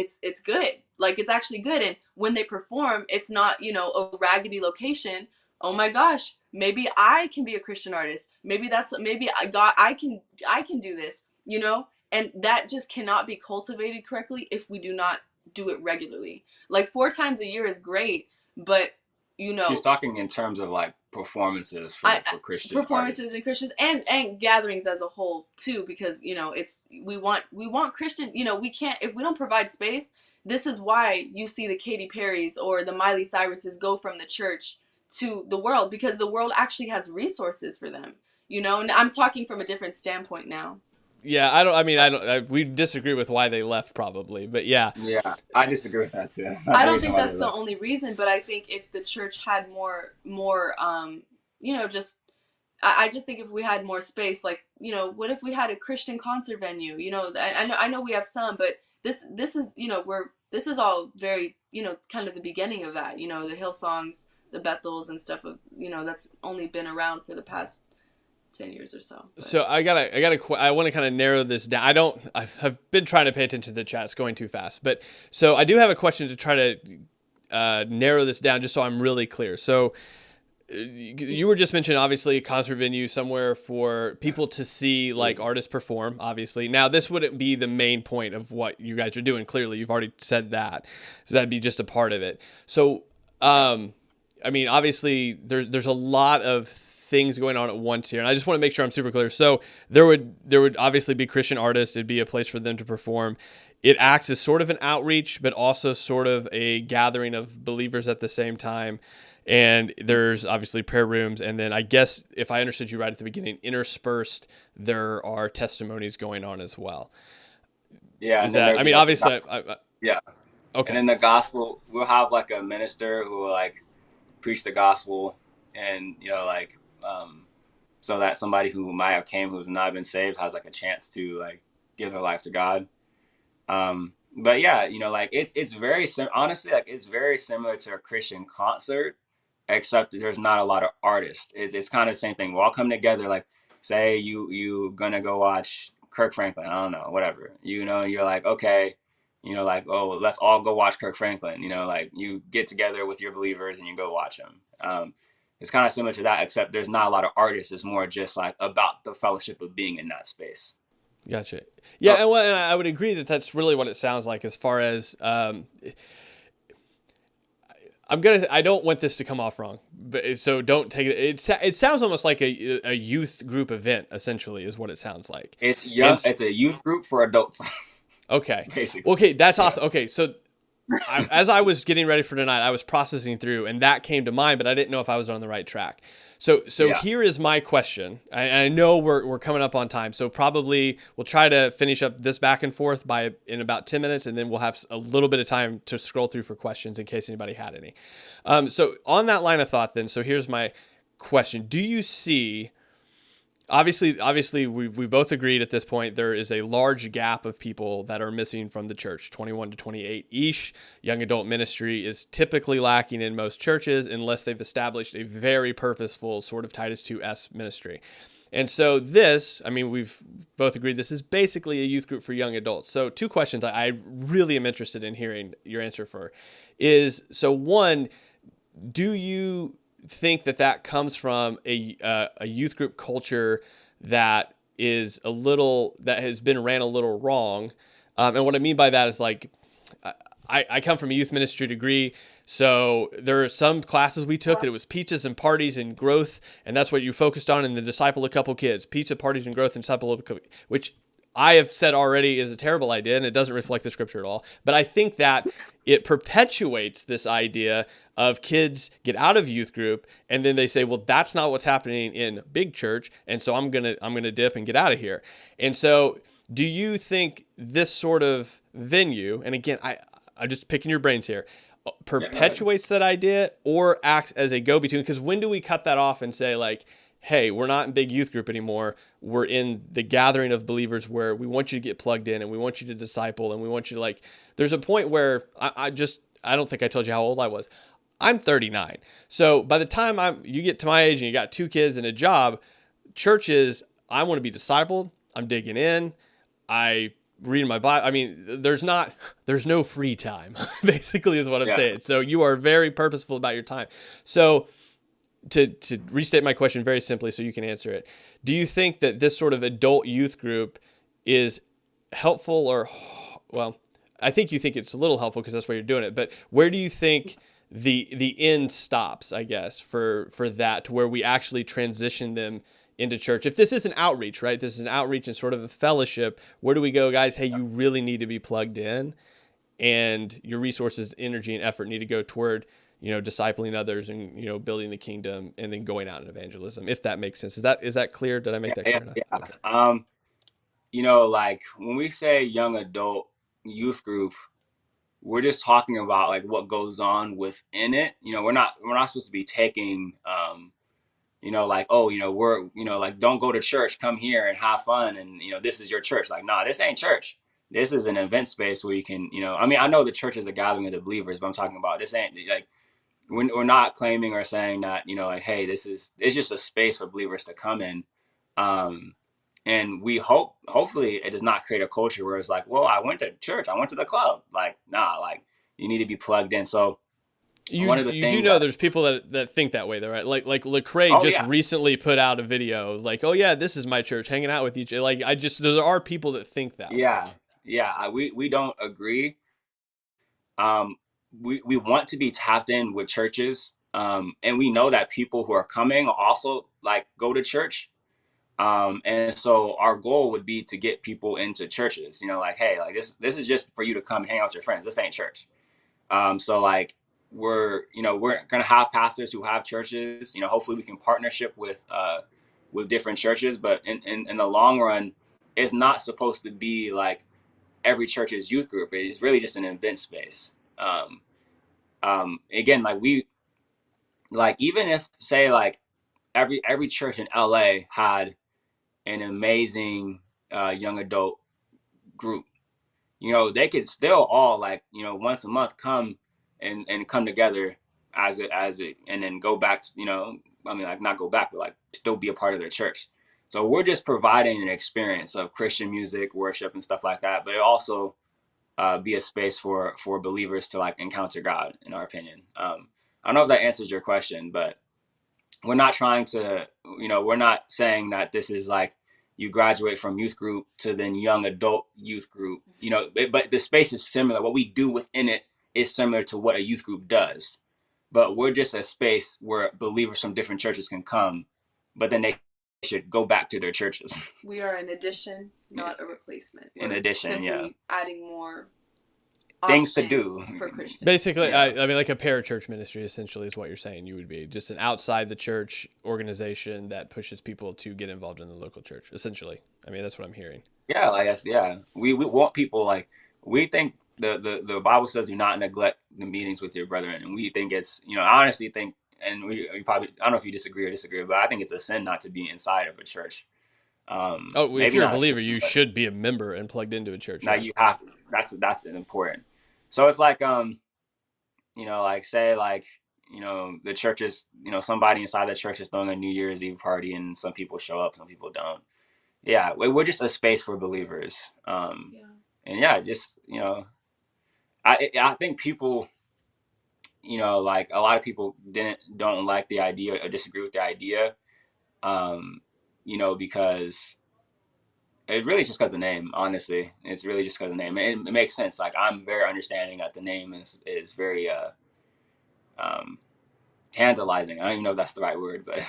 good. Like it's actually good. And when they perform, it's not, you know, a raggedy location. Oh my gosh, maybe I can be a Christian artist. Maybe I can do this, you know? And that just cannot be cultivated correctly if we do not do it regularly. Like 4 times a year is great, but you She's know, talking in terms of like performances for Christian performances artists. and Christians and gatherings as a whole too, because you know it's we want Christian, you know, we can't, if we don't provide space. This is why you see the Katy Perrys or the Miley Cyruses go from the church to the world, because the world actually has resources for them, you know. And I'm talking from a different standpoint now. Yeah, I don't. I mean, I don't. we disagree with why they left, probably, but yeah, Yeah, I disagree with that too. That's I the don't reason think why they that's the left. only reason, but I think if the church had more you know, just I just think if we had more space, like, you know, what if we had a Christian concert venue? You know, I know we have some, but this is, you know, this is all very, you know, kind of the beginning of that. You know, the Hillsongs, the Bethels, and stuff of, you know, that's only been around for the past 10 years or so. But. So I want to kind of narrow this down. I've been trying to pay attention to the chat. It's going too fast. But so I do have a question to try to narrow this down just so I'm really clear. So you were just mentioning, obviously, a concert venue somewhere for people to see like artists perform, obviously. Now, this wouldn't be the main point of what you guys are doing. Clearly, you've already said that. So that'd be just a part of it. So, I mean, obviously, there's a lot of things going on at once here, and I just want to make sure I'm super clear. So there would obviously be Christian artists. It'd be a place for them to perform. It acts as sort of an outreach, but also sort of a gathering of believers at the same time. And there's obviously prayer rooms, and then I guess if I understood you right at the beginning, interspersed there are testimonies going on as well. Yeah, Is and then that? there'd I be mean, like obviously, yeah, and okay, then the gospel. We'll have like a minister who will like preach the gospel, and you know like so that somebody who might have came who's not been saved has like a chance to like give their life to God. But yeah, you know, like it's very honestly, like it's very similar to a Christian concert, except there's not a lot of artists. It's kind of the same thing. We all come together. Like, say you gonna go watch Kirk Franklin. I don't know, whatever. You know, you're like, okay, you know, like, oh, let's all go watch Kirk Franklin. You know, like you get together with your believers and you go watch him. It's kind of similar to that, except there's not a lot of artists. It's more just like about the fellowship of being in that space. gotcha. Yeah, and I would agree that that's really what it sounds like as far as. I don't want this to come off wrong, but so don't take it. It sounds almost like a youth group event, essentially, is what it sounds like. It's young. It's a youth group for adults. Okay. Basically. Okay, that's Yeah. awesome. Okay, so as I was getting ready for tonight, I was processing through, and that came to mind, but I didn't know if I was on the right track. So Yeah. here is my question. I know we're coming up on time, so probably we'll try to finish up this back and forth in about 10 minutes, and then we'll have a little bit of time to scroll through for questions in case anybody had any. So on that line of thought, then, so here's my question: do you see? Obviously, we both agreed at this point there is a large gap of people that are missing from the church, 21 to 28-ish. Young adult ministry is typically lacking in most churches unless they've established a very purposeful sort of Titus 2S ministry. And so this, I mean, we've both agreed this is basically a youth group for young adults. So 2 questions I really am interested in hearing your answer for is, so one, do you think that comes from a youth group culture that has been ran a little wrong? And what I mean by that is, like, I come from a youth ministry degree, so there are some classes we took that it was peaches and parties and growth, and that's what you focused on, and then disciple a couple kids. Pizza, parties, and growth, and disciple a couple, which I have said already is a terrible idea, and it doesn't reflect the scripture at all. But I think that it perpetuates this idea of kids get out of youth group, and then they say, well, that's not what's happening in big church, and so I'm gonna dip and get out of here. And so do you think this sort of venue, and again, I'm just picking your brains here, perpetuates that idea or acts as a go-between? Because when do we cut that off and say, like, hey, we're not in big youth group anymore. We're in the gathering of believers where we want you to get plugged in and we want you to disciple and we want you to, like, there's a point where I don't think I told you how old I was. I'm 39. So by the time you get to my age and you got 2 kids and a job, church is I want to be discipled. I'm digging in. I read my Bible. I mean, there's no free time, basically, is what I'm Yeah. saying. So you are very purposeful about your time. So to restate my question very simply so you can answer it, do you think that this sort of adult youth group is helpful, or, well, I think you think it's a little helpful because that's why you're doing it, but where do you think the end stops, I guess, for that, to where we actually transition them into church? If this is an outreach, right? This is an outreach and sort of a fellowship. Where do we go, guys? Hey, you really need to be plugged in, and your resources, energy, and effort need to go toward, discipling others and, building the kingdom, and then going out in evangelism, if that makes sense. Is that clear? Did I make that clear enough? Yeah. Okay. Like when we say young adult youth group, we're just talking about like what goes on within it. We're not supposed to be taking, like, oh, we're, like, don't go to church, come here and have fun, and this is your church. Like, nah, this ain't church. This is an event space where you can, I mean, I know the church is a gathering of the believers, but I'm talking about this ain't like, we're not claiming or saying that, like, hey, it's just a space for believers to come in. Um, and we hopefully it does not create a culture where it's like, well, I went to church, I went to the club. Like, nah, like, you need to be plugged in. So You one of the you do things know that, there's people that think that way though, right? Like Lecrae oh just yeah, recently put out a video like, oh yeah, this is my church, hanging out with each. Like, there are people that think that way. yeah, yeah, we don't agree. Um, we want to be tapped in with churches. And we know that people who are coming also like go to church. And so our goal would be to get people into churches, like, hey, like this is just for you to come hang out with your friends. This ain't church. So like we're gonna have pastors who have churches. Hopefully we can partnership with different churches, but in the long run, it's not supposed to be like every church's youth group. It's really just an event space. Again, like even if say like every church in LA had an amazing young adult group, they could still all like, once a month come and come together as it and then go back to, I mean, like, not go back, but like still be a part of their church. So we're just providing an experience of Christian music, worship, and stuff like that, but it also be a space for believers to like encounter God, in our opinion. I don't know if that answers your question, but we're not trying to, we're not saying that this is like you graduate from youth group to then young adult youth group, but the space is similar. What we do within it is similar to what a youth group does, but we're just a space where believers from different churches can come, but then they should go back to their churches. We are an addition, not a replacement. In We're addition, simply yeah, adding more things to do for Christians. Basically, Yeah. I mean, like a parachurch ministry, essentially, is what you're saying. You would be just an outside the church organization that pushes people to get involved in the local church, essentially. I mean, that's what I'm hearing. Yeah, like that's, yeah. We want people, like, we think the Bible says do not neglect the meetings with your brethren, and we think it's, I honestly think, and we probably, I don't know if you disagree, but I think it's a sin not to be inside of a church. Oh, if Maybe you're a not a sin, believer, you but should be a member and plugged into a church, now yeah. you have to. That's important. So it's like, like say like, the church is, somebody inside the church is throwing a New Year's Eve party, and some people show up, some people don't. Yeah, we're just a space for believers. Yeah. And yeah, just, I think people, like a lot of people don't like the idea or disagree with the idea, because it really just because the name, honestly, it's really just because the name. It makes sense. Like, I'm very understanding that the name is very um, tantalizing. I don't even know if that's the right word, but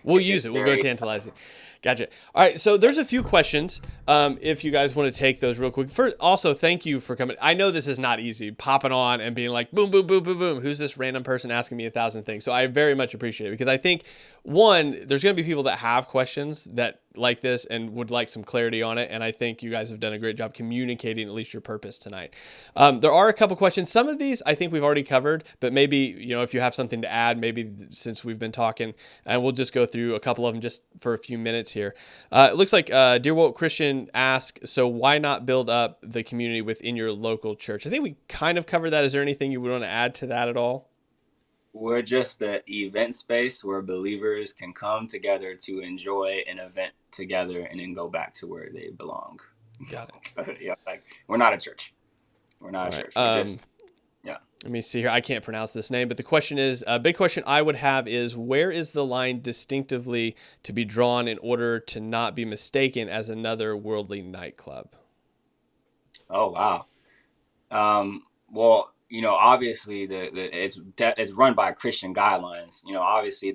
We'll use it's it. We'll go very, tantalizing. Gotcha. All right. So there's a few questions. If you guys want to take those real quick. First, also, thank you for coming. I know this is not easy, popping on and being like, boom, boom, boom, boom, boom. Who's this random person asking me 1,000 things? So I very much appreciate it, because I think, one, there's going to be people that have questions that like this and would like some clarity on it. And I think you guys have done a great job communicating at least your purpose tonight. There are a couple questions. Some of these I think we've already covered, but maybe, if you have something to add, maybe since we've been talking, and we'll just go through a couple of them just for a few minutes here. It looks like Dear Woke Christian asked, so why not build up the community within your local church? I think we kind of covered that. Is there anything you would want to add to that at all? we're just the event space where believers can come together to enjoy an event together and then go back to where they belong. Got it. Yeah, like we're not a church. We're not All a right. church. We're just yeah. Let me see here. I can't pronounce this name, but the question is a big question I would have is where is the line distinctively to be drawn in order to not be mistaken as another worldly nightclub? Oh wow. Well, obviously it's run by Christian guidelines. Obviously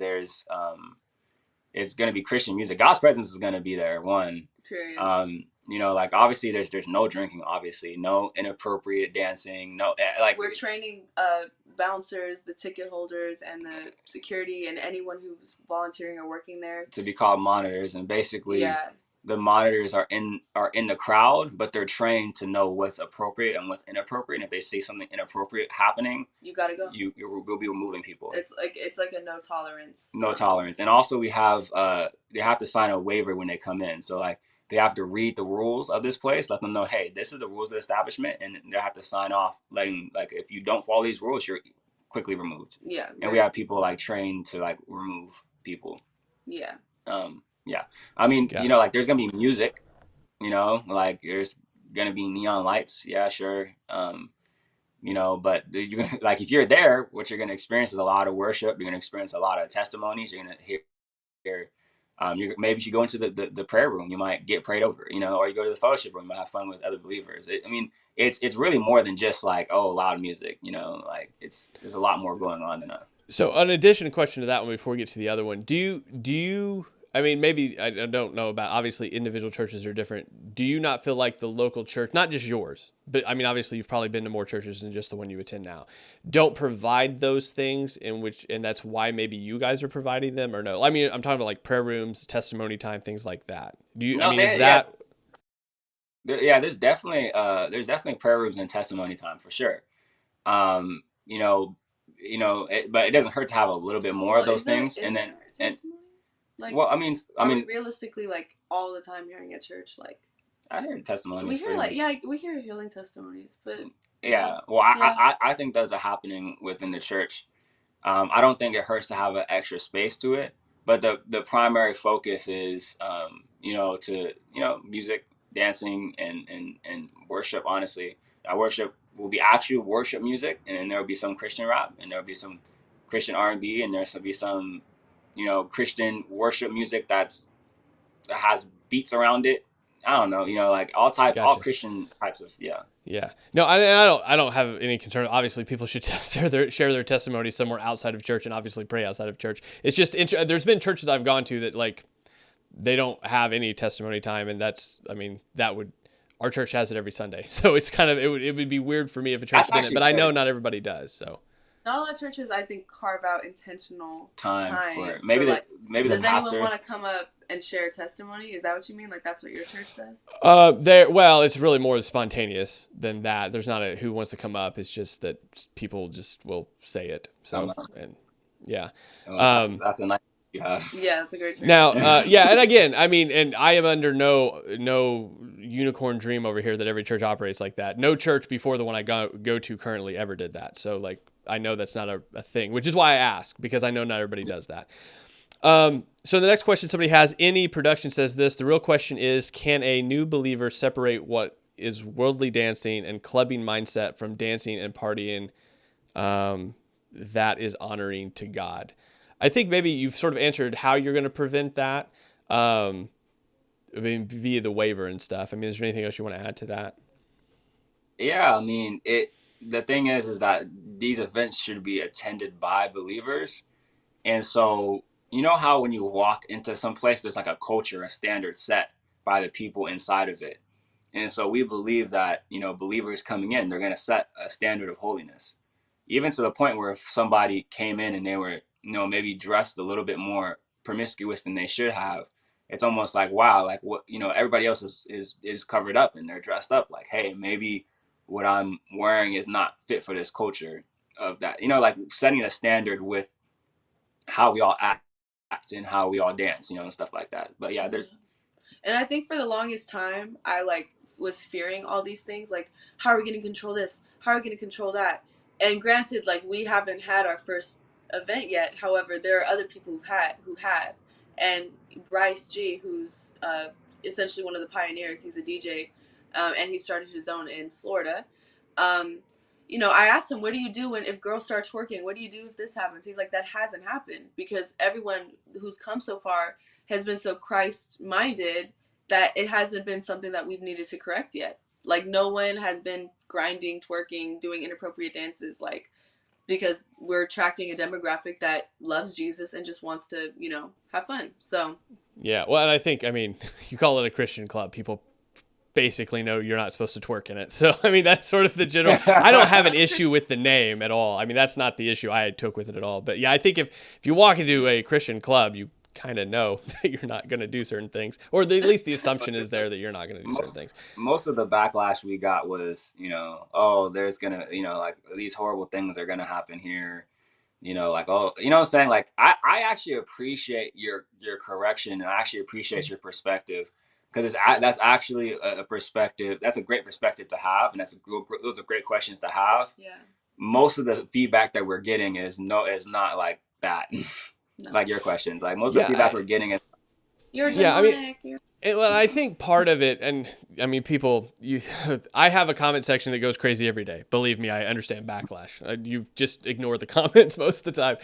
it's going to be Christian music. God's presence is going to be there. One. Period. Like obviously there's no drinking, obviously no inappropriate dancing, no like we're training bouncers, the ticket holders, and the security, and anyone who's volunteering or working there to be called monitors, and basically yeah. the monitors are in the crowd, but they're trained to know what's appropriate and what's inappropriate. And if they see something inappropriate happening, you gotta go. You'll be removing people. It's like a no tolerance. No tolerance. And also we have they have to sign a waiver when they come in. So like they have to read the rules of this place, let them know, hey, this is the rules of the establishment, and they have to sign off letting, like, if you don't follow these rules, you're quickly removed. Yeah. And we have people like trained to like remove people. Yeah. Yeah. I mean, like there's gonna be music, like there's gonna be neon lights. Yeah, sure. But like if you're there, what you're gonna experience is a lot of worship. You're gonna experience a lot of testimonies. You're gonna hear. Maybe if you go into the prayer room, you might get prayed over, or you go to the fellowship room, you might have fun with other believers. It's really more than just like, oh, loud music, like there's a lot more going on than that. So an additional question to that one before we get to the other one, do you I mean, maybe I don't know about, obviously individual churches are different. Do you not feel like the local church, not just yours, but I mean, obviously you've probably been to more churches than just the one you attend now, don't provide those things and that's why maybe you guys are providing them, or no? I mean, I'm talking about like prayer rooms, testimony time, things like that. Do you, No, is that? Yeah, there's definitely prayer rooms and testimony time for sure. But it doesn't hurt to have a little bit more of those things. And then, like, well, I mean, we realistically, like, all the time hearing at church, like, I hear testimonies. We hear we hear healing testimonies, but yeah. Well, I think those are happening within the church. I don't think it hurts to have an extra space to it, but the primary focus is, music, dancing, and worship. Honestly, our worship will be actual worship music, and then there will be some Christian rap, and there will be some Christian R&B, and there's will be some, Christian worship music that has beats around it. I don't know, like all Christian types of, yeah. Yeah. No, I don't have any concern. Obviously, people should share their testimony somewhere outside of church, and obviously pray outside of church. It's just there's been churches I've gone to that like they don't have any testimony time, and our church has it every Sunday, so it's kind of it would be weird for me if a church didn't, but I know not everybody does. So not a lot of churches, I think, carve out intentional time for it. Maybe does anyone want to come up and share testimony? Is that what you mean? Like that's what your church does? Well, it's really more spontaneous than that. There's not a who wants to come up. It's just that people just will say it. So and yeah, that's a nice. Yeah, that's a great church. Now, and again, I mean, and I am under no unicorn dream over here that every church operates like that. No church before the one I go to currently ever did that. So like, I know that's not a thing, which is why I ask, because I know not everybody does that. So the next question somebody has, any production says this, the real question is, can a new believer separate what is worldly dancing and clubbing mindset from dancing and partying that is honoring to God? I think maybe you've sort of answered how you're going to prevent that via the waiver and stuff. I mean, is there anything else you want to add to that? Yeah, I mean, the thing is that these events should be attended by believers. And so, you know how when you walk into some place, there's like a culture, a standard set by the people inside of it. And so we believe that, believers coming in, they're going to set a standard of holiness. Even to the point where if somebody came in and they were, maybe dressed a little bit more promiscuous than they should have, it's almost like, wow, like what, everybody else is covered up and they're dressed up. Like, hey, maybe what I'm wearing is not fit for this culture of that, like setting a standard with how we all act and how we all dance, and stuff like that. But yeah, and I think for the longest time, I was fearing all these things. Like, how are we going to control this? How are we going to control that? And granted, like, we haven't had our first event yet. However, there are other people who have, and Bryce G, who's essentially one of the pioneers. He's a DJ, and he started his own in Florida. Um, you know, I asked him, "What do you do when if girls start twerking? What do you do if this happens?" He's like, "That hasn't happened because everyone who's come so far has been so Christ minded that it hasn't been something that we've needed to correct yet. Like no one has been grinding, twerking, doing inappropriate dances, like because we're attracting a demographic that loves Jesus and just wants to, you know, have fun. So Yeah. Well, and I think, I mean, you call it a Christian club. People basically know you're not supposed to twerk in it. So, I mean, that's sort of the general. I don't have an issue with the name at all. I mean, that's not the issue I took with it at all. But yeah, I think if you walk into a Christian club, you kind of know that you're not going to do certain things, or at least the assumption is there that you're not going to do certain things. Most of the backlash we got was, you know, oh, there's gonna, you know, like these horrible things are gonna happen here. You know, like, oh, you know what I'm saying? Like, I actually appreciate your correction, and I actually appreciate your perspective, because that's actually a perspective. That's a great perspective to have, and those are great questions to have. yeah, Most of the feedback that we're getting is not like that. no, Like your questions, like most of the feedback Yeah. we're getting is you're Yeah. I mean, demonic. You're... well, I think part of it, and I mean, I have a comment section that goes crazy every day. Believe me, I understand backlash. You just ignore the comments most of the time.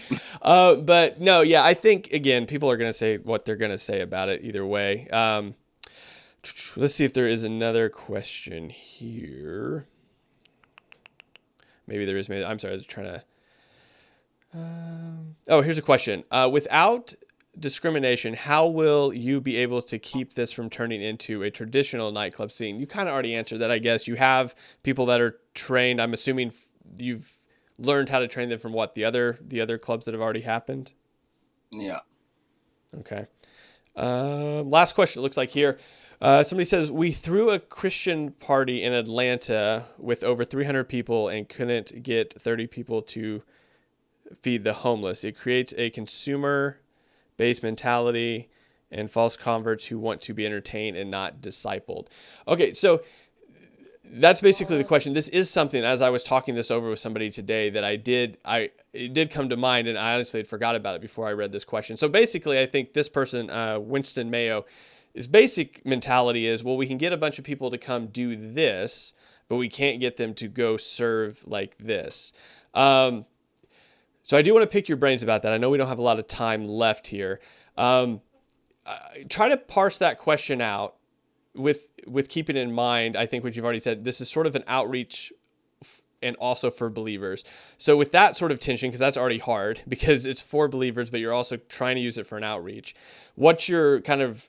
But no, yeah, I think, again, people are going to say what they're going to say about it either way. Let's see if there is another question here. Maybe there is. I'm sorry, I was trying to. Oh, here's a question. Without discrimination, how will you be able to keep this from turning into a traditional nightclub scene? You kind of already answered that, I guess. You have people that are trained. I'm assuming you've learned how to train them from what, the other clubs that have already happened? yeah. Okay. Last question, it looks like here. Somebody says, we threw a Christian party in Atlanta with over 300 people and couldn't get 30 people to feed the homeless. It creates a consumer-based mentality and false converts who want to be entertained and not discipled. Okay, so that's basically the question. This is something, as I was talking this over with somebody today, that it did come to mind, and I honestly had forgot about it before I read this question. So basically, I think this person, Winston Mayo, his basic mentality is, well, we can get a bunch of people to come do this, but we can't get them to go serve like this. So I do want to pick your brains about that. I know we don't have a lot of time left here. Try to parse that question out with keeping in mind, I think what you've already said, this is sort of an outreach and also for believers. So with that sort of tension, because that's already hard because it's for believers, but you're also trying to use it for an outreach. What's your kind of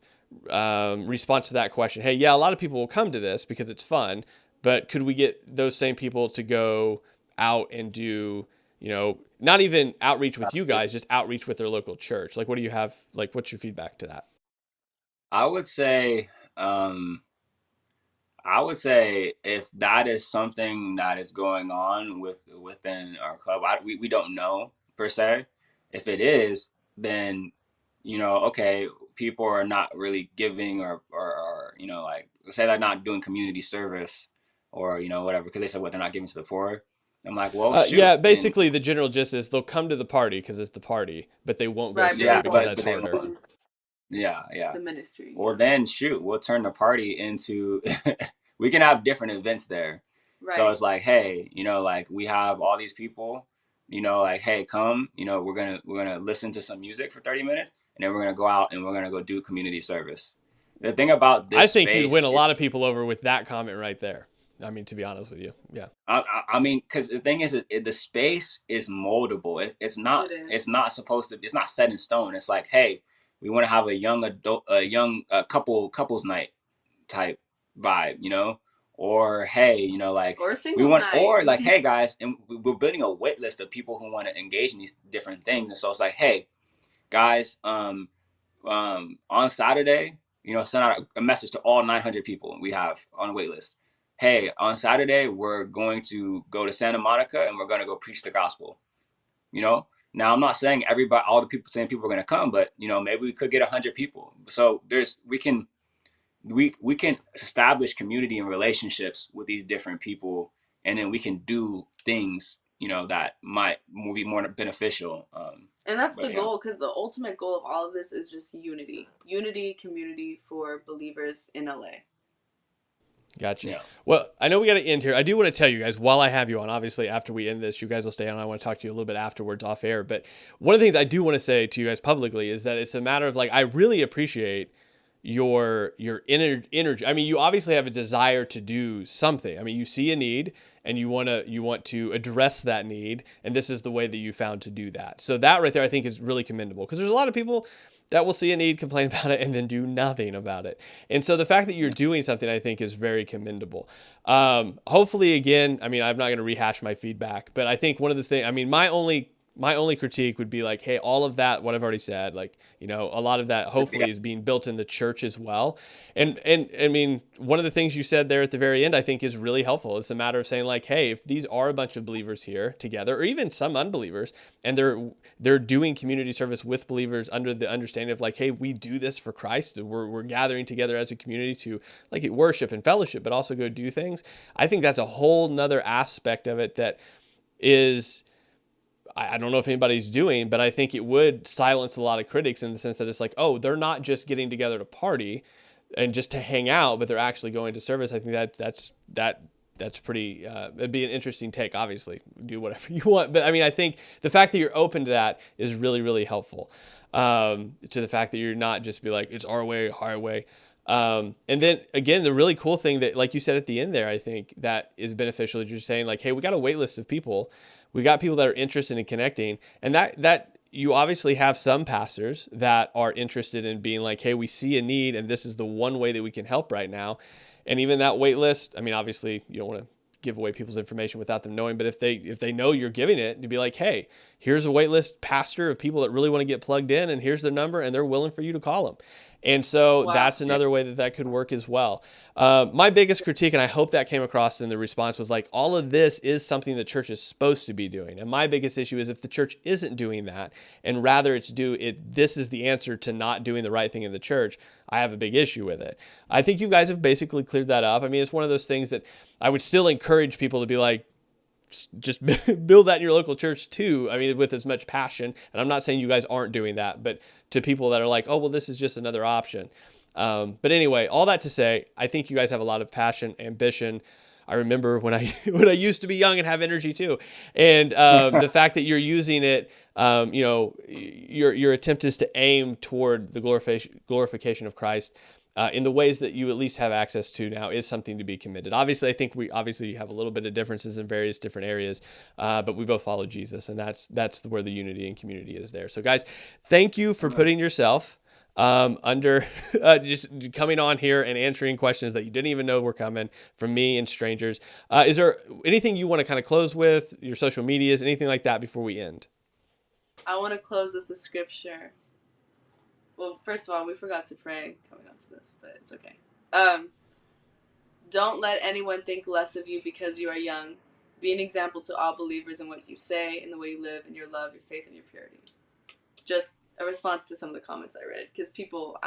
response to that question? Hey, yeah, a lot of people will come to this because it's fun, but could we get those same people to go out and do, you know, not even outreach with you guys, just outreach with their local church? Like, what do you have? Like, what's your feedback to that? I would say, I would say if that is something that is going on within our club, we don't know per se. If it is, then you know, okay, people are not really giving or you know, like say they're not doing community service or you know whatever because they said what they're not giving to the poor. I'm like, well, shoot. Yeah, I mean, basically the general gist is they'll come to the party because it's the party, but they won't go Right, but serve yeah, they because won't that's but they harder. won't. Yeah, yeah. the ministry. Well, Yeah. then shoot, we'll turn the party into we can have different events there. So Right. it's like, hey, you know, like we have all these people, you know, like, hey, come, you know, we're gonna listen to some music for 30 minutes, and then we're gonna go out and we're gonna go do community service. The thing about I this think you'd win space, a lot of people over with that comment right there. I mean, to be honest with you, yeah. I mean, because the thing is, the space is moldable. It is. It's not supposed to. It's not set in stone. It's like, hey, we want to have a young adult, a young couples night type vibe, you know, or hey, you know, like Or we singles want, night. or like, hey guys, and we're building a wait list of people who want to engage in these different things. And so it's like, hey guys, on Saturday, you know, send out a message to all 900 people we have on the wait list. Hey, on Saturday, we're going to go to Santa Monica and we're going to go preach the gospel. You know, now I'm not saying everybody, all the people, saying people are going to come, but you know, maybe we could get 100 people. So we can establish community and relationships with these different people, and then we can do things that will be more beneficial. And that's the But yeah. goal, because the ultimate goal of all of this is just unity, community for believers in LA. Gotcha. Yeah. Well, I know we got to end here. I do want to tell you guys while I have you on, obviously after we end this, you guys will stay on. I want to talk to you a little bit afterwards off air. But one of the things I do want to say to you guys publicly is that it's a matter of like, I really appreciate your energy. I mean, you obviously have a desire to do something. I mean, you see a need and you want to address that need. And this is the way that you found to do that. So that right there, I think is really commendable, because there's a lot of people that will see a need, complain about it, and then do nothing about it. And so the fact that you're doing something, I think, is very commendable. Hopefully, again, I mean, I'm not going to rehash my feedback, but I think one of the things, I mean, my only critique would be like, hey, all of that, what I've already said, like, a lot of that hopefully is being built in the church as well. And I mean, one of the things you said there at the very end, I think is really helpful. It's a matter of saying like, hey, if these are a bunch of believers here together, or even some unbelievers, and they're doing community service with believers under the understanding of like, hey, we do this for Christ. We're gathering together as a community to like worship and fellowship, but also go do things. I think that's a whole nother aspect of it that is, I don't know if anybody's doing, but I think it would silence a lot of critics in the sense that it's like, oh, they're not just getting together to party and just to hang out, but they're actually going to service. I think that's pretty, it'd be an interesting take. Obviously, do whatever you want. But I mean, I think the fact that you're open to that is really, really helpful, to the fact that you're not just be like, it's our way, highway. And then again, the really cool thing that, like you said at the end there, I think that is beneficial is you're saying like, hey, we got a wait list of people. We got people that are interested in connecting, and that you obviously have some pastors that are interested in being like, hey, we see a need and this is the one way that we can help right now. And even that wait list, I mean, obviously you don't want to give away people's information without them knowing, but if they know you're giving it, to be like, hey, here's a wait list pastor of people that really want to get plugged in, and here's their number, and they're willing for you to call them. And so that's another way that could work as well. My biggest critique, and I hope that came across in the response, was like, all of this is something the church is supposed to be doing. And my biggest issue is if the church isn't doing that, and rather this is the answer to not doing the right thing in the church, I have a big issue with it. I think you guys have basically cleared that up. I mean, it's one of those things that I would still encourage people to be like, just build that in your local church too. I mean, with as much passion. And I'm not saying you guys aren't doing that, but to people that are like, oh, well, this is just another option. But anyway, all that to say, I think you guys have a lot of passion, ambition. I remember when I used to be young and have energy too. And the fact that you're using it, your attempt is to aim toward the glorification of Christ in the ways that you at least have access to now is something to be commended. Obviously, I think we obviously have a little bit of differences in various different areas, but we both follow Jesus, and that's where the unity and community is there. So guys, thank you for putting yourself under just coming on here and answering questions that you didn't even know were coming from me and strangers. Is there anything you want to kind of close with, your social medias, anything like that before we end? I want to close with the scripture. Well, first of all, we forgot to pray coming on to this, but it's okay. Don't let anyone think less of you because you are young. Be an example to all believers in what you say, in the way you live, in your love, your faith, and your purity. Just a response to some of the comments I read, because people,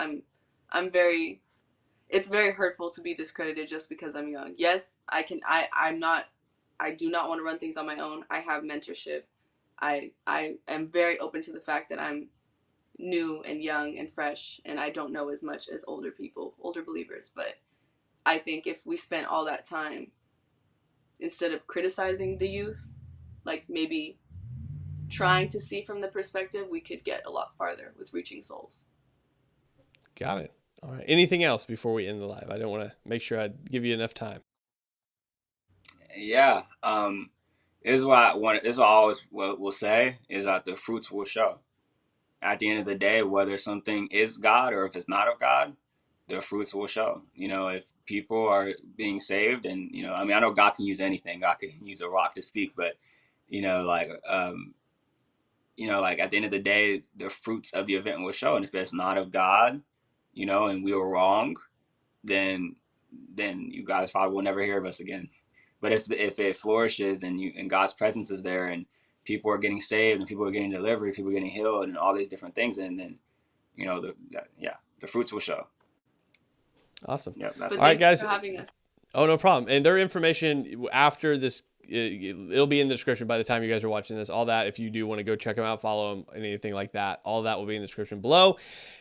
it's very hurtful to be discredited just because I'm young. Yes, I do not want to run things on my own. I have mentorship. I am very open to the fact that I'm new and young and fresh, and I don't know as much as older believers, but I think if we spent all that time, instead of criticizing the youth, like maybe trying to see from the perspective, we could get a lot farther with reaching souls. Got it. All right. Anything else before we end the live? I don't want to make sure I give you enough time. Yeah. This is what I always will say is that the fruits will show. At the end of the day, whether something is God or if it's not of God, the fruits will show. If people are being saved, and I mean, I know God can use anything. God can use a rock to speak, but like at the end of the day, the fruits of the event will show. And if it's not of God, and we were wrong, then you guys probably will never hear of us again. But if it flourishes and God's presence is there and people are getting saved and people are getting delivered, people are getting healed and all these different things, and then the fruits will show. Awesome. Yeah, that's all right, guys. For having us. Oh, no problem. And their information after this it'll be in the description by the time you guys are watching this. All that, if you do want to go check them out, follow them, anything like that, all that will be in the description below.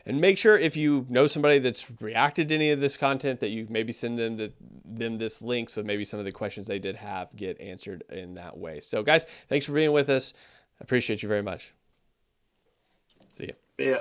And make sure if you know somebody that's reacted to any of this content that you maybe send them this link, so maybe some of the questions they did have get answered in that way. So guys, thanks for being with us. I appreciate you very much. See ya. See ya.